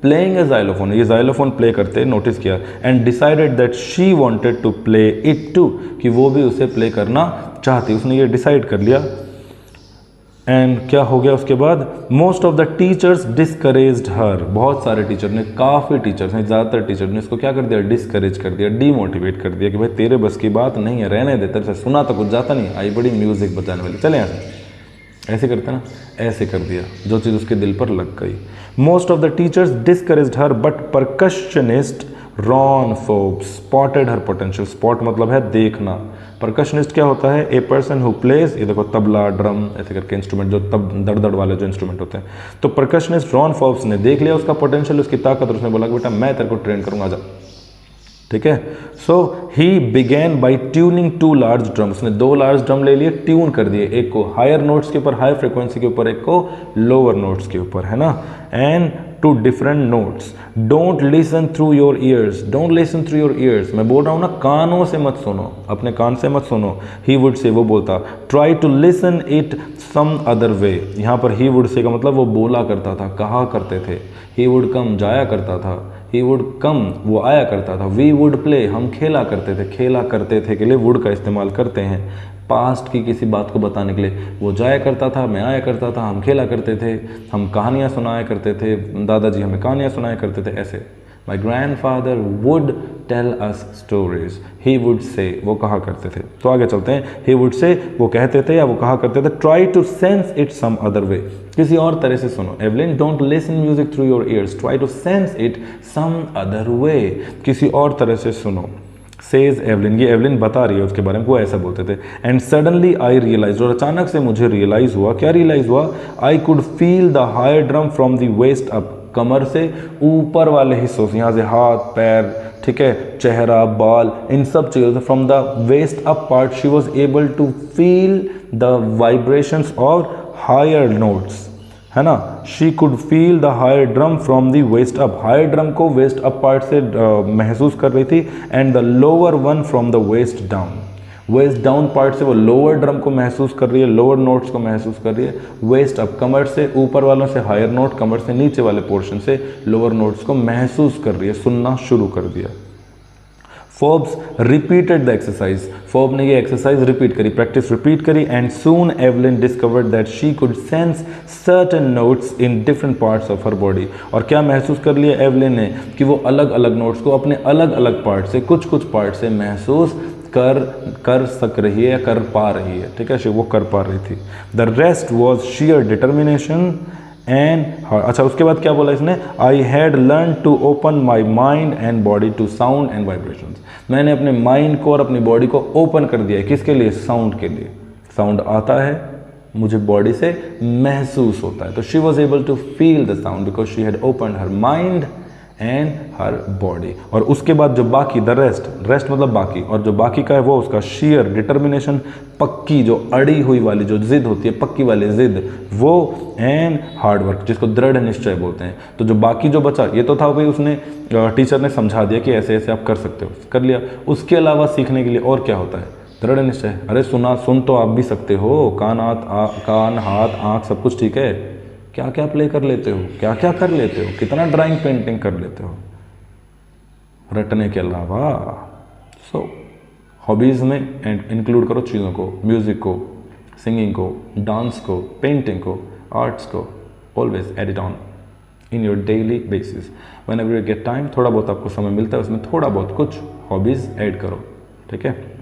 प्लेइंग ए जाइलोफोन, ये जाइलोफोन प्ले करते नोटिस किया, and decided that she wanted to play it too, कि वो भी उसे प्ले करना चाहती, उसने ये डिसाइड कर लिया। एंड क्या हो गया उसके बाद, most of the teachers discouraged her, बहुत सारे टीचर ने, काफ़ी टीचर्स ने, ज़्यादातर टीचर ने इसको क्या कर दिया, डिस्करेज कर दिया, डीमोटिवेट कर दिया कि भाई तेरे बस की बात नहीं है, रहने दे, तेरे से सुना तो कुछ जाता नहीं, आई बड़ी म्यूज़िक बजाने वाली, चले यहाँ से, ऐसे करते ना, ऐसे कर दिया, जो चीज़ उसके दिल पर लग गई। Most of the teachers discouraged her but percussionist Ron Forbes spotted her potential. Spot मतलब है देखना, परकशनिस्ट क्या होता है, ए पर्सन हु प्लेज, ये देखो तबला, ड्रम, ऐसे करके इंस्ट्रूमेंट, जो तब दड़ दड़ वाले जो इंस्ट्रूमेंट होते हैं। तो परकशनिस्ट रॉन फोर्ब्स ने देख लिया उसका पोटेंशियल, उसकी ताकत, और उसने बोला कि बेटा मैं तेरे को ट्रेन करूँगा, जा, ठीक है। So he began by tuning 2 large drum, उसने 2 लार्ज ड्रम ले लिए, ट्यून कर दिए, एक को हायर नोट्स के ऊपर, हाई फ्रिक्वेंसी के ऊपर, एक को लोअर नोट्स के ऊपर, है ना, and two different notes. Don't listen through your ears, don't listen through your ears, मैं बोल रहा हूँ ना, कानों से मत सुनो, अपने कान से मत सुनो। ही वुड से, वो बोलता, try to listen it some other way, यहाँ पर ही वुड से का मतलब वो बोला करता था, कहा करते थे। ही वुड कम, जाया करता था, ही वुड कम, वो आया करता था। वी वुड प्ले, हम खेला करते थे, खेला करते थे के लिए वुड का इस्तेमाल करते हैं, पास्ट की किसी बात को बताने के लिए। वो जाया करता था, मैं आया करता था, हम खेला करते थे, हम कहानियाँ सुनाया करते थे, दादाजी हमें कहानियाँ सुनाया करते थे, ऐसे। My grandfather would tell us stories, he would say, वो कहा करते थे। तो आगे चलते हैं, ही वुड से, वो कहते थे या वो कहा करते थे, try to sense it some other way, किसी और तरह से सुनो। Evelyn, don't listen music through your ears, try to sense it some other way, किसी और तरह से सुनो। सेज एवलिन, ये एवलिन बता रही है उसके बारे में, वो ऐसा बोलते थे। एंड सडनली आई रियलाइज, और अचानक से मुझे रियलाइज हुआ, क्या रियलाइज हुआ, I could feel the higher drum from the waist up, कमर से ऊपर वाले हिस्सों से, यहाँ से हाथ, पैर, ठीक है, चेहरा, बाल, इन सब चीज़ों से, from the waist up part she was able to feel the vibrations और हायर नोट्स, है ना। She could feel the higher drum from the waist up, higher drum को वेस्ट अप पार्ट से महसूस कर रही थी, and the lower one from the waist down, waist down part से वो लोअर ड्रम को महसूस कर रही है, लोअर नोट्स को महसूस कर रही है। वेस्ट अप, कमर से ऊपर वालों से हायर नोट, कमर से नीचे वाले पोर्शन से लोअर नोट्स को महसूस कर रही है, सुनना शुरू कर दिया। फोर्ब्स रिपीटेड द एक्सरसाइज, फोर्ब ने ये एक्सरसाइज रिपीट करी, प्रैक्टिस रिपीट करी, and soon Evelyn discovered that she could sense certain notes in different parts of her body. और क्या महसूस कर लिया एवलिन ने, कि वो अलग अलग नोट्स को अपने अलग अलग पार्ट से, कुछ कुछ पार्ट से महसूस कर सक रही है या कर पा रही है, ठीक है, वो कर पा रही थी। The rest was sheer determination and, अच्छा उसके बाद क्या बोला इसने, I had learn to open my mind and body to sound and vibrations, मैंने अपने माइंड को और अपनी बॉडी को ओपन कर दिया है, किसके लिए, साउंड के लिए। साउंड आता है मुझे बॉडी से महसूस होता है, तो she was able to feel the sound because she had open her mind and her body. और उसके बाद जो बाकी, द रेस्ट, रेस्ट मतलब बाकी, और जो बाकी का है वो उसका शेयर डिटर्मिनेशन, पक्की, जो अड़ी हुई वाली जो जिद होती है, पक्की वाली जिद, वो, एंड हार्ड वर्क, जिसको दृढ़ निश्चय बोलते हैं। तो जो बाकी जो बचा, ये तो था भाई, उसने टीचर ने समझा दिया कि ऐसे ऐसे आप कर सकते हो, कर लिया। उसके अलावा सीखने के लिए और क्या होता है, दृढ़ निश्चय। अरे सुन तो आप भी सकते हो, कान हाथ आँख सब कुछ ठीक है, क्या क्या प्ले कर लेते हो, क्या क्या कर लेते हो, कितना ड्राइंग पेंटिंग कर लेते हो रटने के अलावा। सो हॉबीज़ में इंक्लूड करो चीज़ों को, म्यूज़िक को, सिंगिंग को, डांस को, पेंटिंग को, आर्ट्स को, always add it on in your daily basis, whenever you get time, थोड़ा बहुत आपको समय मिलता है उसमें थोड़ा बहुत कुछ हॉबीज़ ऐड करो, ठीक है।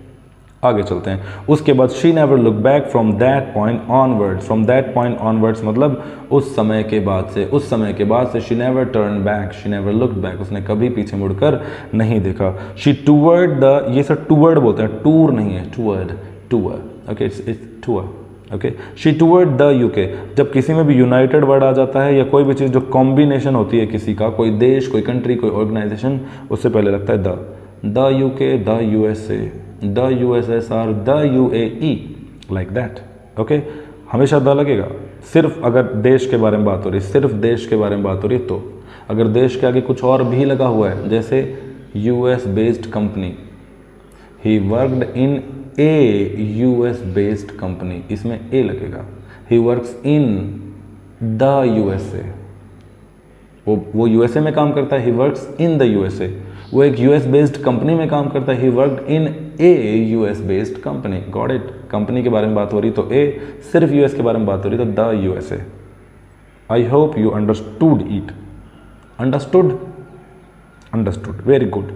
आगे चलते हैं। उसके बाद she never look back from that point onwards, from that point onwards मतलब उस समय के बाद से, उस समय के बाद से she never turn back, she never look back, उसने कभी पीछे मुड़कर नहीं देखा। शी टूवर्ड द, ये सब टूवर्ड बोलते हैं, टूर नहीं है, toward, okay, it's tour, okay. She toward the UK, जब किसी में भी यूनाइटेड वर्ड आ जाता है या कोई भी चीज़ जो कॉम्बिनेशन होती है किसी का, कोई देश, कोई कंट्री, कोई ऑर्गेनाइजेशन, उससे पहले लगता है the UK, the USA, the USSR, the UAE, like that, okay. हमेशा द लगेगा, सिर्फ अगर देश के बारे में बात हो रही, सिर्फ देश के बारे में बात हो रही है तो। अगर देश के आगे कुछ और भी लगा हुआ है, जैसे US based company, he worked in A US based company, इसमें ए लगेगा। He works in the USA, वो USA में काम करता है, he works in the USA। वो एक US बेस्ड कंपनी में काम करता है, he worked in A US based company. Got it? Company के बारे में बात हो रही तो ए, सिर्फ US के बारे में बात हो रही तो the USA। I hope you understood it. Understood? Understood, very good.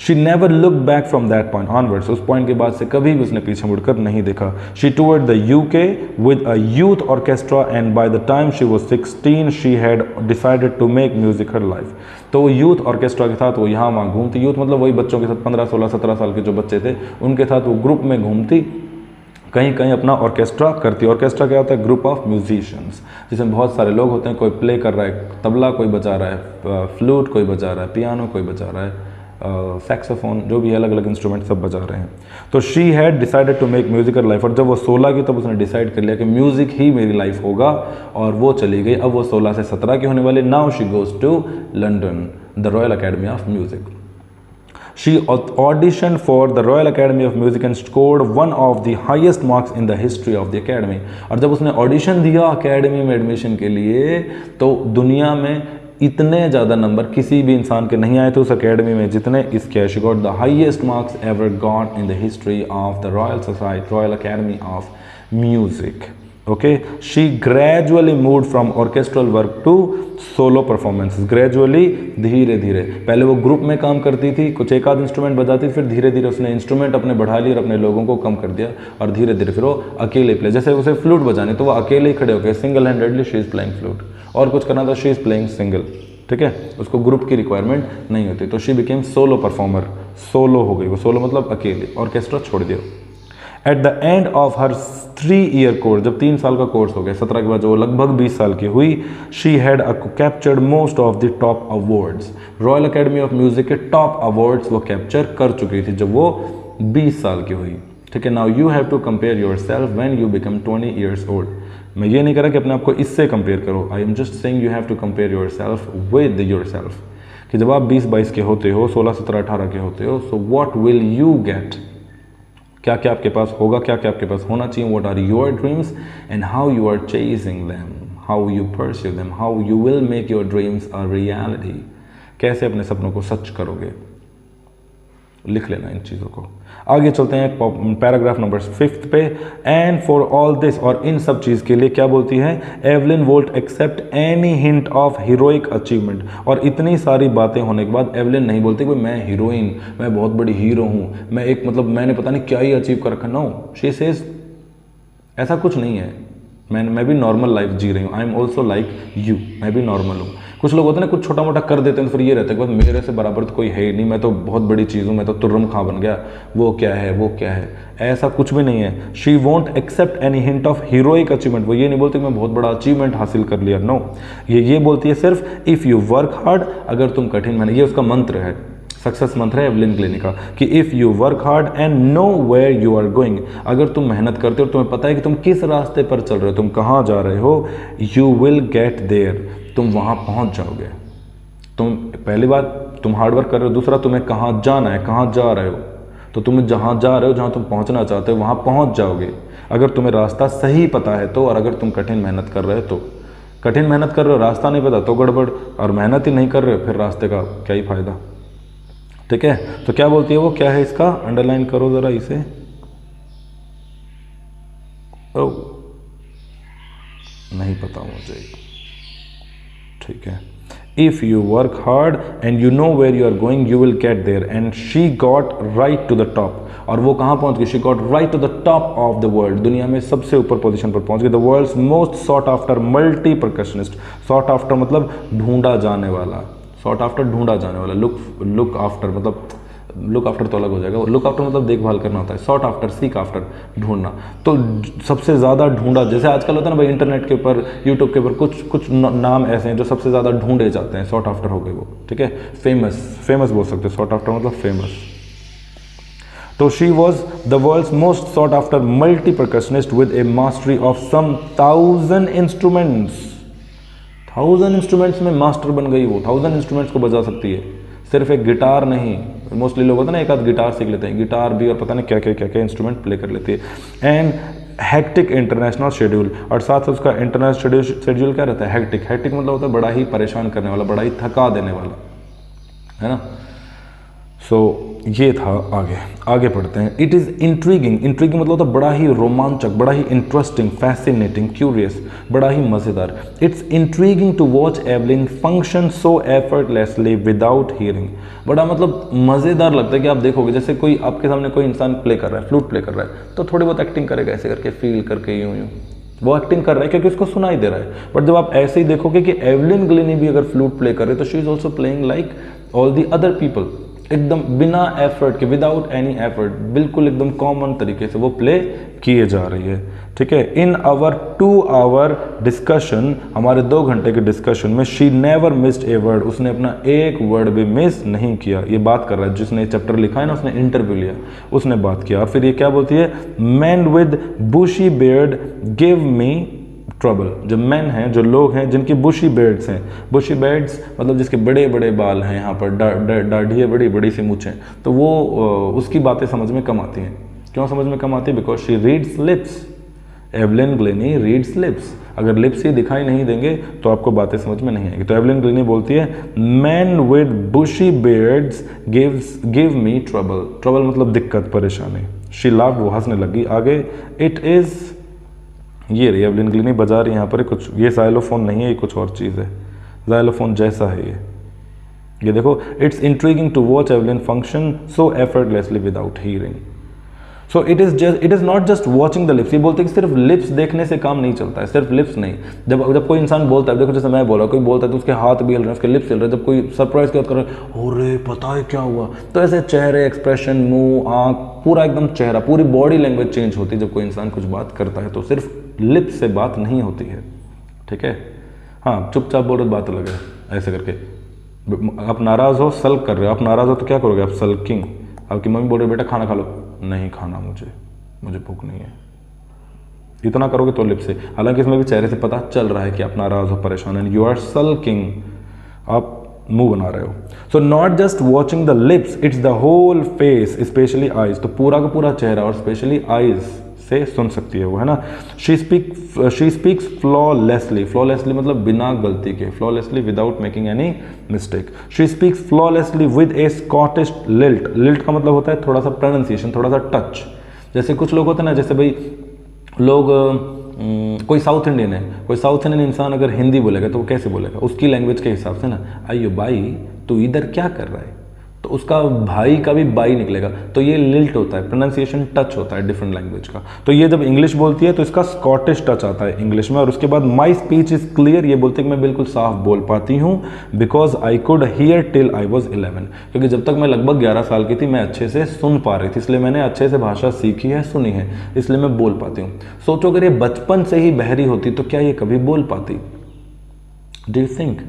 She never look back from that point onwards, उस पॉइंट के बाद से कभी भी उसने पीछे मुड़कर नहीं देखा। She toward the UK with a youth orchestra and by the time she was 16 she had decided to make music her life. तो वो यूथ ऑर्केस्ट्रा के साथ वो यहाँ वहाँ घूमती, यूथ मतलब वही बच्चों के साथ 15, 16, 17 साल के जो बच्चे थे उनके साथ वो ग्रुप में घूमती, कहीं कहीं अपना ऑर्केस्ट्रा करती। ऑर्केस्ट्रा क्या होता है? ग्रुप ऑफ म्यूजिशियंस, जिसमें बहुत सारे लोग होते हैं, कोई प्ले कर रहा है तबला, कोई बजा रहा है फ्लूट, कोई बजा रहा है पियानो, कोई बजा रहा है सैक्सोफोन, जो भी अलग अलग इंस्ट्रूमेंट सब बजा रहे हैं। तो she had decided to make music her life, और जब वो 16 की तब उसने डिसाइड कर लिया कि म्यूज़िक ही मेरी लाइफ होगा, और वो चली गई। अब वो 16 से 17 की होने वाली। Now she goes to London, the Royal Academy of Music. She auditioned for the Royal Academy of Music and scored one of the highest marks in the history of the academy। और जब उसने audition दिया academy में admission के लिए, तो दुनिया में इतने ज़्यादा नंबर किसी भी इंसान के नहीं आए थे उस अकेडमी में जितने इसके आए। She got the highest marks ever got in the history of the Royal Society, Royal Academy of Music। Okay, she gradually moved from orchestral work to solo performances। gradually, धीरे धीरे, पहले वो ग्रुप में काम करती थी, कुछ एक आध इंस्ट्रूमेंट बजाती थी, फिर धीरे धीरे उसने इंस्ट्रूमेंट अपने बढ़ा लिए और अपने लोगों को कम कर दिया, और धीरे धीरे फिर वो अकेले प्ले, जैसे उसे फ्लूट बजानी तो वो अकेले ही खड़े होकर single handedly she is playing flute, और कुछ करना था शी इज़ प्लेइंग सिंगल। ठीक है, उसको ग्रुप की रिक्वायरमेंट नहीं होती, तो she became solo performer. Solo हो गई वो, सोलो मतलब अकेले, ऑर्केस्ट्रा छोड़ दिया। At the end of her 3-year course, जब 3 साल का कोर्स हो गया, 17 के बाद जो लगभग 20 साल की हुई, she had captured most of the top awards. Royal Academy of music के टॉप अवार्ड्स वो कैप्चर कर चुकी थी जब वो 20 साल की हुई। ठीक है, now you have to compare yourself when you become 20 years old. मैं ये नहीं कह रहा कि अपने आप को इससे कंपेयर करो, I am just saying you have to compare yourself with yourself, कि जब आप 20-22 के होते हो, 16, 17, 18 के होते हो, so what will you get, क्या क्या आपके पास होगा, क्या क्या आपके पास होना चाहिए, what are your dreams and how you are chasing them, how you pursue them, how you will make your dreams a reality. कैसे अपने सपनों को सच करोगे, लिख लेना इन चीज़ों को। आगे चलते हैं पैराग्राफ नंबर 5 पे। एंड फॉर ऑल दिस, और इन सब चीज़ के लिए क्या बोलती है, Evelyn won't accept any hint of heroic achievement. और इतनी सारी बातें होने के बाद एवलिन नहीं बोलती कि मैं हीरोइन, मैं बहुत बड़ी हीरो हूँ, मैं एक मतलब मैंने पता नहीं क्या ही अचीव कर रखा। नो, शी सेज ऐसा कुछ नहीं है, मैं भी नॉर्मल लाइफ जी रही हूँ, I am also like you, मैं भी नॉर्मल हूँ। कुछ लोग होते हैं ना, कुछ छोटा मोटा कर देते हैं तो फिर ये रहता है कि बस मेरे से बराबर तो कोई है ही नहीं, मैं तो बहुत बड़ी चीज़ हूँ, मैं तो तुर्रम खां बन गया, वो क्या है वो क्या है, ऐसा कुछ भी नहीं है। She won't accept any hint of heroic achievement, वो ये नहीं बोलती कि मैं बहुत बड़ा अचीवमेंट हासिल कर लिया। नो, ये बोलती है सिर्फ इफ़ यू वर्क हार्ड, अगर तुम कठिन मेहनत, ये उसका मंत्र है, सक्सेस मंत्र है एवलिन ग्लेनी का, कि if you work hard and know where you are going, अगर तुम मेहनत करते हो और तुम्हें पता है कि तुम किस रास्ते पर चल रहे हो, तुम कहाँ जा रहे हो, यू विल गेट देयर, तुम वहाँ पहुँच जाओगे। तुम पहली बात तुम हार्डवर्क कर रहे हो, दूसरा तुम्हें कहाँ जाना है, कहाँ जा रहे हो, तो तुम्हें जहाँ जा रहे हो, जहाँ तुम पहुँचना चाहते हो वहाँ पहुँच जाओगे, अगर तुम्हें रास्ता सही पता है तो। और अगर तुम कठिन मेहनत कर रहे हो तो, कठिन मेहनत कर रहे हो, रास्ता नहीं पता तो गड़बड़, और मेहनत ही नहीं कर रहे हो फिर रास्ते का क्या ही फायदा। ठीक है, तो क्या बोलती है वो, क्या है इसका, अंडरलाइन करो ज़रा इसे। ओ नहीं पता मुझे, ठीक है। If you work hard and you know where you are going, you will get there. And she got right to the top. और वो कहाँ पहुँच गई, she got right to the top of the world, दुनिया में सबसे ऊपर position पर पहुँच गई। The world's most sought after multi percussionist, sought after मतलब ढूंढा जाने वाला, sought after ढूंढा जाने वाला, look after मतलब लुक आफ्टर तो अलग हो जाएगा, लुक आफ्टर मतलब देखभाल करना होता है, सॉट आफ्टर, सीक आफ्टर, ढूंढना। तो सबसे ज़्यादा ढूंढा, जैसे आजकल होता है ना भाई, इंटरनेट के ऊपर, यूट्यूब के ऊपर कुछ नाम ऐसे हैं जो सबसे ज़्यादा ढूंढे जाते हैं, सॉट आफ्टर हो गए वो। ठीक है, फेमस बोल सकते हैं, सॉट आफ्टर मतलब फेमस। तो she was the world's most sought after multi percussionist with a mastery of some 1000 instruments. 1000 instruments में मास्टर बन गई वो, 1000 इंस्ट्रूमेंट्स को बजा सकती है, सिर्फ एक गिटार नहीं। मोस्टली लोग होते हैं ना एक आध गिटार सीख लेते हैं, गिटार भी और पता नहीं क्या क्या इंस्ट्रूमेंट प्ले कर लेती है। एंड हेक्टिक इंटरनेशनल शेड्यूल, और साथ साथ उसका इंटरनेशनल शेड्यूल क्या रहता है, हेक्टिक। हेक्टिक मतलब होता है बड़ा ही परेशान करने वाला, बड़ा ही थका देने वाला, है ना। सो ये था। आगे पढ़ते हैं। इट इज़ इंट्रीगिंग, इंट्रीगिंग मतलब होता है बड़ा ही रोमांचक, बड़ा ही इंटरेस्टिंग, फैसिनेटिंग, क्यूरियस, बड़ा ही मज़ेदार। It's intriguing to watch Evelyn function so effortlessly without hearing. बड़ा मतलब मज़ेदार लगता है कि आप देखोगे जैसे कोई आपके सामने कोई इंसान प्ले कर रहा है, फ्लूट प्ले कर रहा है, तो थोड़ी बहुत एक्टिंग करेगा ऐसे करके, फील करके, यूँ वो एक्टिंग कर रहा है क्योंकि उसको सुनाई दे रहा है। बट जब आप ऐसे ही देखोगे कि एवलिन ग्लिनी भी अगर फ्लूट प्ले कर रहे तो she is also playing like all the other people, एकदम बिना एफर्ट के, विदाउट एनी एफर्ट, बिल्कुल एकदम कॉमन तरीके से वो प्ले किए जा रही है। ठीक है। इन आवर 2 आवर डिस्कशन, हमारे 2 घंटे के डिस्कशन में, she never missed a word, उसने अपना एक वर्ड भी मिस नहीं किया। ये बात कर रहा है जिसने चैप्टर लिखा है ना, उसने इंटरव्यू लिया, उसने बात किया। और फिर ये क्या बोलती है, man with bushy beard give me trouble. जो मैन हैं, जो लोग हैं जिनकी बुशी बेड्स हैं, बुशी बेड्स मतलब जिसके बड़े बड़े बाल हैं, यहाँ पर दाढ़ी है, बड़ी बड़ी सी मूंछें, तो वो उसकी बातें समझ में कम आती हैं। क्यों समझ में कम आती है? Because she reads lips. Evelyn Glennie reads lips. अगर लिप्स ही दिखाई नहीं देंगे तो आपको बातें समझ में नहीं आएगी। तो एवलिन ग्लिनी बोलती है man with bushy beards give me trouble. Trouble मतलब दिक्कत, परेशानी। शी लाफ्ड, वो हंसने लगी। आगे इट इज़, ये रही एवलिन ग्लिनी बजा रही यहाँ पर कुछ, ये जाइलोफोन नहीं है, ये कुछ और चीज़ है, जाइलोफोन जैसा है ये देखो। It's intriguing to watch Evelyn function so effortlessly without hearing. So it is not just watching the lips. ये बोलते हैं कि सिर्फ लिप्स देखने से काम नहीं चलता है, सिर्फ लिप्स नहीं। जब कोई इंसान बोलता है, देखो जैसे मैं बोला, कोई बोलता है तो उसके हाथ भी हिल रहे हैं, उसके लिप्स हिल रहे हैं। जब कोई सरप्राइज की बात कर रहा है, अरे पता है क्या हुआ, तो ऐसे चेहरे, एक्सप्रेशन, मुंह, आँख, पूरा एकदम चेहरा, पूरी बॉडी लैंग्वेज चेंज होती है जब कोई इंसान कुछ बात करता है। तो सिर्फ लिप्स से बात नहीं होती है। ठीक है। हाँ, चुपचाप बोल रहे बात अलग है, ऐसे करके। आप नाराज़ हो, सल्क कर रहे हो, आप नाराज़ हो तो क्या करोगे आप? सल्किंग। आपकी मम्मी बोल रही बेटा खाना खा लो, नहीं खाना, मुझे भूख नहीं है, इतना करोगे तो लिप्स से। हालांकि इसमें भी चेहरे से पता चल रहा है कि आप नाराज़ हो, परेशान है, यू आर सल्किंग, आप मुंह बना रहे हो। So not just watching the lips, it's the whole face, specially eyes. तो पूरा का पूरा चेहरा और स्पेशली आइज से सुन सकती है वो, है ना। She speaks flawlessly. फ्लॉलेसली मतलब बिना गलती के, flawlessly without making any mistake. She speaks flawlessly with A Scottish lilt. Lilt का मतलब होता है थोड़ा सा प्रोनाउंसिएशन, थोड़ा सा टच। जैसे कुछ लोग होते हैं ना, जैसे भाई लोग कोई साउथ इंडियन है, कोई साउथ इंडियन इंसान अगर हिंदी बोलेगा तो वो कैसे बोलेगा? उसकी लैंग्वेज के हिसाब से ना, आइयो भाई तू इधर क्या कर रहा है, तो उसका भाई का भी बाई निकलेगा। तो ये लिल्ट होता है, प्रोनाउंसिएशन टच होता है डिफरेंट लैंग्वेज का। तो ये जब इंग्लिश बोलती है तो इसका स्कॉटिश टच आता है इंग्लिश में। और उसके बाद माई स्पीच इज क्लियर, ये बोलते हैं कि मैं बिल्कुल साफ बोल पाती हूँ। Because I could hear till I was 11, क्योंकि जब तक मैं लगभग 11 साल की थी मैं अच्छे से सुन पा रही थी, इसलिए मैंने अच्छे से भाषा सीखी है, सुनी है, इसलिए मैं बोल पाती हूँ। सोचो अगर ये बचपन से ही बहरी होती तो क्या ये कभी बोल पाती? डू यू थिंक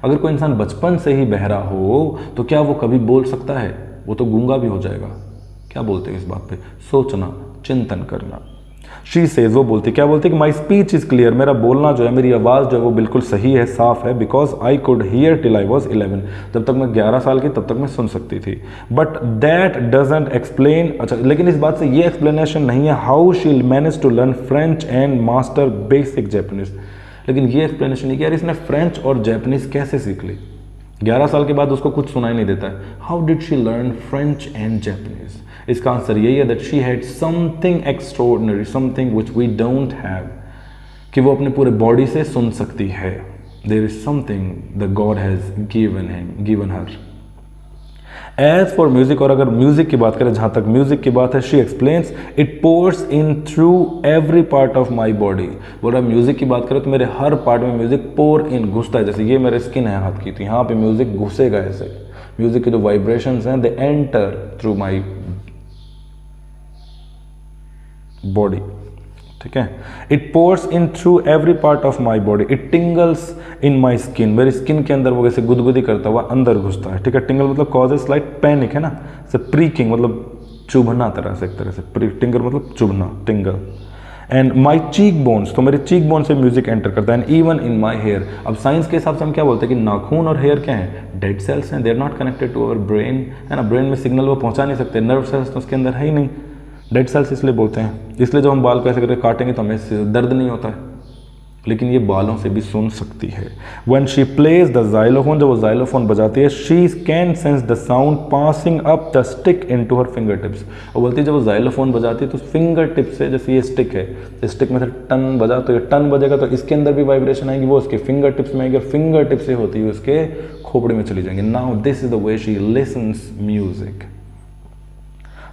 अगर कोई इंसान बचपन से ही बहरा हो तो क्या वो कभी बोल सकता है? वो तो गूंगा भी हो जाएगा। क्या बोलते हैं इस बात पे? सोचना, चिंतन करना। शी सेज, वो बोलती, क्या बोलती कि माई स्पीच इज क्लियर, मेरा बोलना जो है, मेरी आवाज़ जो है वो बिल्कुल सही है, साफ है। Because I could hear till I was 11, जब तक मैं 11 साल की तब तक मैं सुन सकती थी। बट दैट डजेंट एक्सप्लेन, अच्छा लेकिन इस बात से ये एक्सप्लेनेशन नहीं है how she manage to learn French and master basic Japanese. लेकिन ये एक्सप्लेनेशन है कि यार इसने फ्रेंच और जैपनीज कैसे सीख ली? 11 साल के बाद उसको कुछ सुनाई नहीं देता है। How did she learn French and Japanese? इसका आंसर यही है that she had something extraordinary, something which we don't have, कि वो अपने पूरे बॉडी से सुन सकती है। There is something that God has given her. As for music, और अगर म्यूजिक की बात करें, जहाँ तक म्यूजिक की बात है, she explains it pores in through every part of my body. बोल रहा म्यूजिक की बात करें तो मेरे हर पार्ट में म्यूजिक पोर इन, घुसता है। जैसे ये मेरे स्किन है हाथ की, तो यहाँ पे म्यूजिक घुसेगा ऐसे। म्यूजिक के जो वाइब्रेशंस हैं they enter through my body. ठीक है। It pores in through every part of my body, it टिंगल्स in my skin, मेरी स्किन के अंदर वो कैसे गुदगुदी करता हुआ अंदर घुसता है। ठीक है। टिंगल मतलब कॉजेज स्लाइट पैनिक, है ना। से प्रीकिंग मतलब चुभना तरह से, एक तरह से टिंगल मतलब चुभना, टिंगल। एंड माई चीक बोन्स, तो मेरे चीक बोन से म्यूजिक एंटर करता है, and even in my hair. अब साइंस के हिसाब से हम क्या बोलते हैं कि नाखून और हेयर क्या है, डेड सेल्स हैं, they are not connected to our brain, है ना, ब्रेन में सिग्नल वो पहुंचा नहीं सकते, नर्व सेल्स तो उसके अंदर है ही नहीं, डेड सेल्स इसलिए बोलते हैं। इसलिए जब हम बाल को ऐसे करके काटेंगे तो हमें दर्द नहीं होता है, लेकिन ये बालों से भी सुन सकती है। When she plays the xylophone, जब वो xylophone बजाती है, she can sense the sound passing up the stick into her fingertips। और बोलती है जब वो xylophone बजाती है तो फिंगर टिप से, जैसे ये स्टिक है, स्टिक में से टन बजा, तो ये टन बजेगा तो इसके अंदर भी वाइब्रेशन आएगी, वो उसके फिंगर टिप्स में आएगी, और फिंगर टिप से होती है उसके खोपड़े में चली जाएंगी। Now this is the way she lessons music,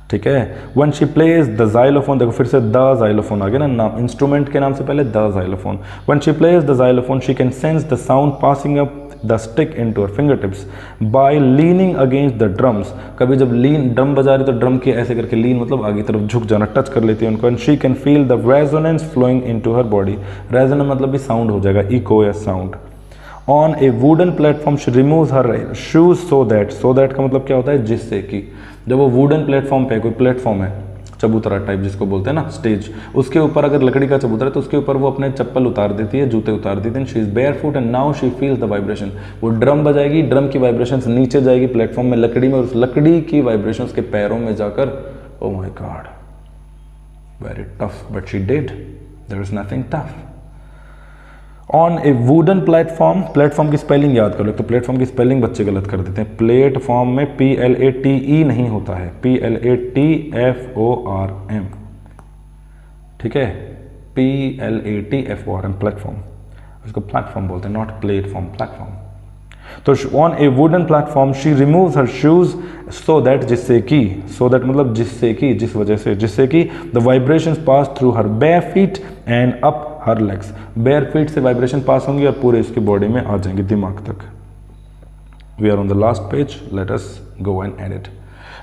ठीक है। One she plays the xylophone, देखो फिर से द xylophone आ गया ना, नाम इंस्ट्रूमेंट के नाम से पहले the xylophone। When she plays the xylophone she can sense the sound passing up the stick into her fingertips by leaning against the drums. कभी जब लीन ड्रम बजा रही तो ड्रम के ऐसे करके लीन मतलब आगे तरफ झुक जाना, टच कर लेती है उनको। And she can feel the resonance flowing into her body, resonance मतलब भी साउंड हो जाएगा, इको या sound. On a wooden platform she removes her shoes so that का मतलब क्या होता है, जिससे कि जब वो वुडन प्लेटफॉर्म पे, कोई प्लेटफॉर्म है चबूतरा टाइप जिसको बोलते हैं ना स्टेज, उसके ऊपर अगर लकड़ी का चबूतरा है तो उसके ऊपर वो अपने चप्पल उतार देती है, जूते उतार देती है। She is bear foot and now she feels the vibration. वो ड्रम बजाएगी, ड्रम की वाइब्रेशन नीचे जाएगी प्लेटफॉर्म में लकड़ी में, और उस लकड़ी की वाइब्रेशन उसके पैरों में जाकर, oh my god very tough, but she did, there is nothing tough. On a wooden platform, platform की स्पेलिंग याद कर लो, तो प्लेटफॉर्म की स्पेलिंग बच्चे गलत कर देते हैं। प्लेटफॉर्म में PLATE नहीं होता है, PLATFORM, ठीक है, PLATFORM, प्लेटफॉर्म, उसको प्लेटफॉर्म बोलते हैं, नॉट प्लेटफॉर्म, प्लेटफॉर्म। तो on a wooden platform she removes her shoes so that, जिससे कि, सो दैट मतलब जिससे कि, जिस वजह से, जिससे कि the vibrations pass through her bare feet and up her legs. Bare feet से वाइब्रेशन पास होंगी और पूरे इसकी बॉडी में आ जाएंगे, दिमाग तक। We are on the last page, let us go and edit.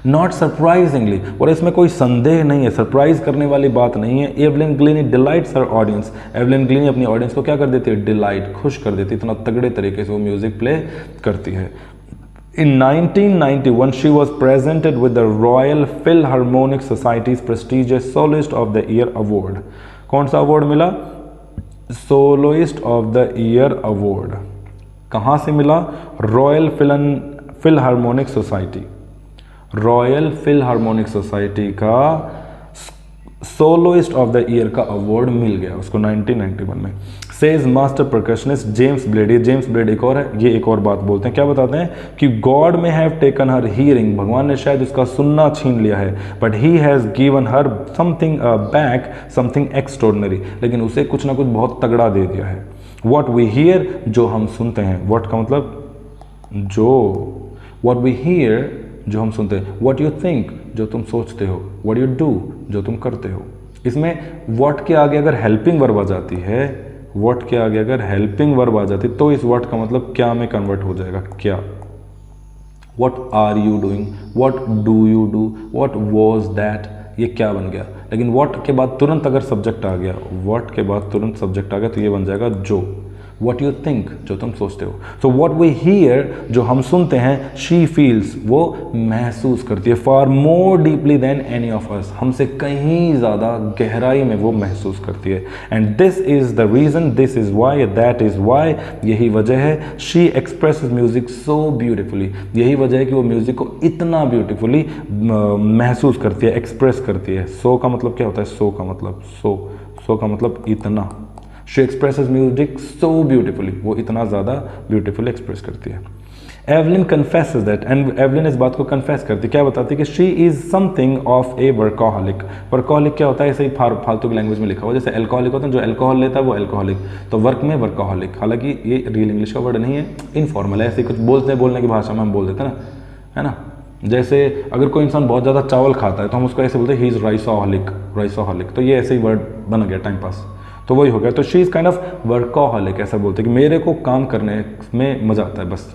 Not surprisingly, और इसमें कोई संदेह नहीं है, सरप्राइज करने वाली बात नहीं है। एवलिन ग्लीनी डिलाइट्स हर ऑडियंस, एवलिन ग्लीनी अपनी ऑडियंस को क्या कर देती है, डिलाइट, खुश कर देती है, इतना तगड़े तरीके से वो म्यूजिक प्ले करती है। In 1991, she was presented with the Royal Philharmonic Society's prestigious Soloist of the Year Award। कौन सा अवार्ड मिला, Soloist of the Year Award। कहाँ से मिला, royal Philharmonic society, royal Philharmonic society का सोलोइस्ट ऑफ द ईयर का award मिल गया उसको 1991 में। Says master percussionist James blade, ये जेम्स ब्लेड एक और है, ये एक और बात बोलते हैं, क्या बताते हैं कि गॉड में हैव टेकन हर हियरिंग, भगवान ने शायद उसका सुनना छीन लिया है, but he has given her something back, something extraordinary, लेकिन उसे कुछ ना कुछ बहुत तगड़ा दे दिया है। वॉट वी हियर, जो हम सुनते हैं, वॉट का मतलब जो, वॉट वी हियर जो हम सुनते हैं, व्हाट यू थिंक जो तुम सोचते हो, व्हाट यू डू जो तुम करते हो। इसमें व्हाट के आगे अगर हेल्पिंग वर्ब आ जाती है, व्हाट के आगे अगर हेल्पिंग वर्ब आ जाती तो इस व्हाट का मतलब क्या में कन्वर्ट हो जाएगा, क्या। What are you doing, what do you do, what was that, ये क्या बन गया। लेकिन व्हाट के बाद तुरंत अगर सब्जेक्ट आ गया, व्हाट के बाद तुरंत सब्जेक्ट आ गया तो ये बन जाएगा जो। वॉट यू थिंक जो तुम सोचते हो। सो वॉट वी हियर जो हम सुनते हैं, शी फील्स वो महसूस करती है, far more deeply than any of us, हमसे कहीं ज़्यादा गहराई में वो महसूस करती है। And this is the reason, this is why, that is why, यही वजह है। She expresses music so beautifully, यही वजह है कि वो म्यूजिक को इतना ब्यूटिफुली महसूस करती है, एक्सप्रेस करती है। सो का मतलब क्या होता है, सो का मतलब सो का मतलब इतना। She expresses music so beautifully, वो इतना ज़्यादा ब्यूटिफुली एक्सप्रेस करती है। Evelyn confesses that, and Evelyn इस बात को कन्फेस करती है, क्या बताती है कि she is something of A workaholic. Workaholic क्या होता है, ऐसे ही फालतू की लैंग्वेज में लिखा हुआ, जैसे एल्कोहलिक होता है, जो अल्कोहल लेता है वो एल्कोहलिक, तो वर्क में वर्कोहलिक। हालांकि ये रियल इंग्लिश का वर्ड नहीं है, इनफॉर्मल है, ऐसे कुछ बोलने की भाषा में हम बोल देते हैं ना, है ना। जैसे अगर कोई इंसान बहुत ज़्यादा चावल खाता है तो हम उसको ऐसे बोलते हैं ही इज़ राइसोहलिक, तो ये ऐसे ही वर्ड बन गया टाइम पास, तो वही हो गया। तो she is kind of workaholic, ऐसा बोलते हैं कि मेरे को काम करने में मज़ा आता है बस।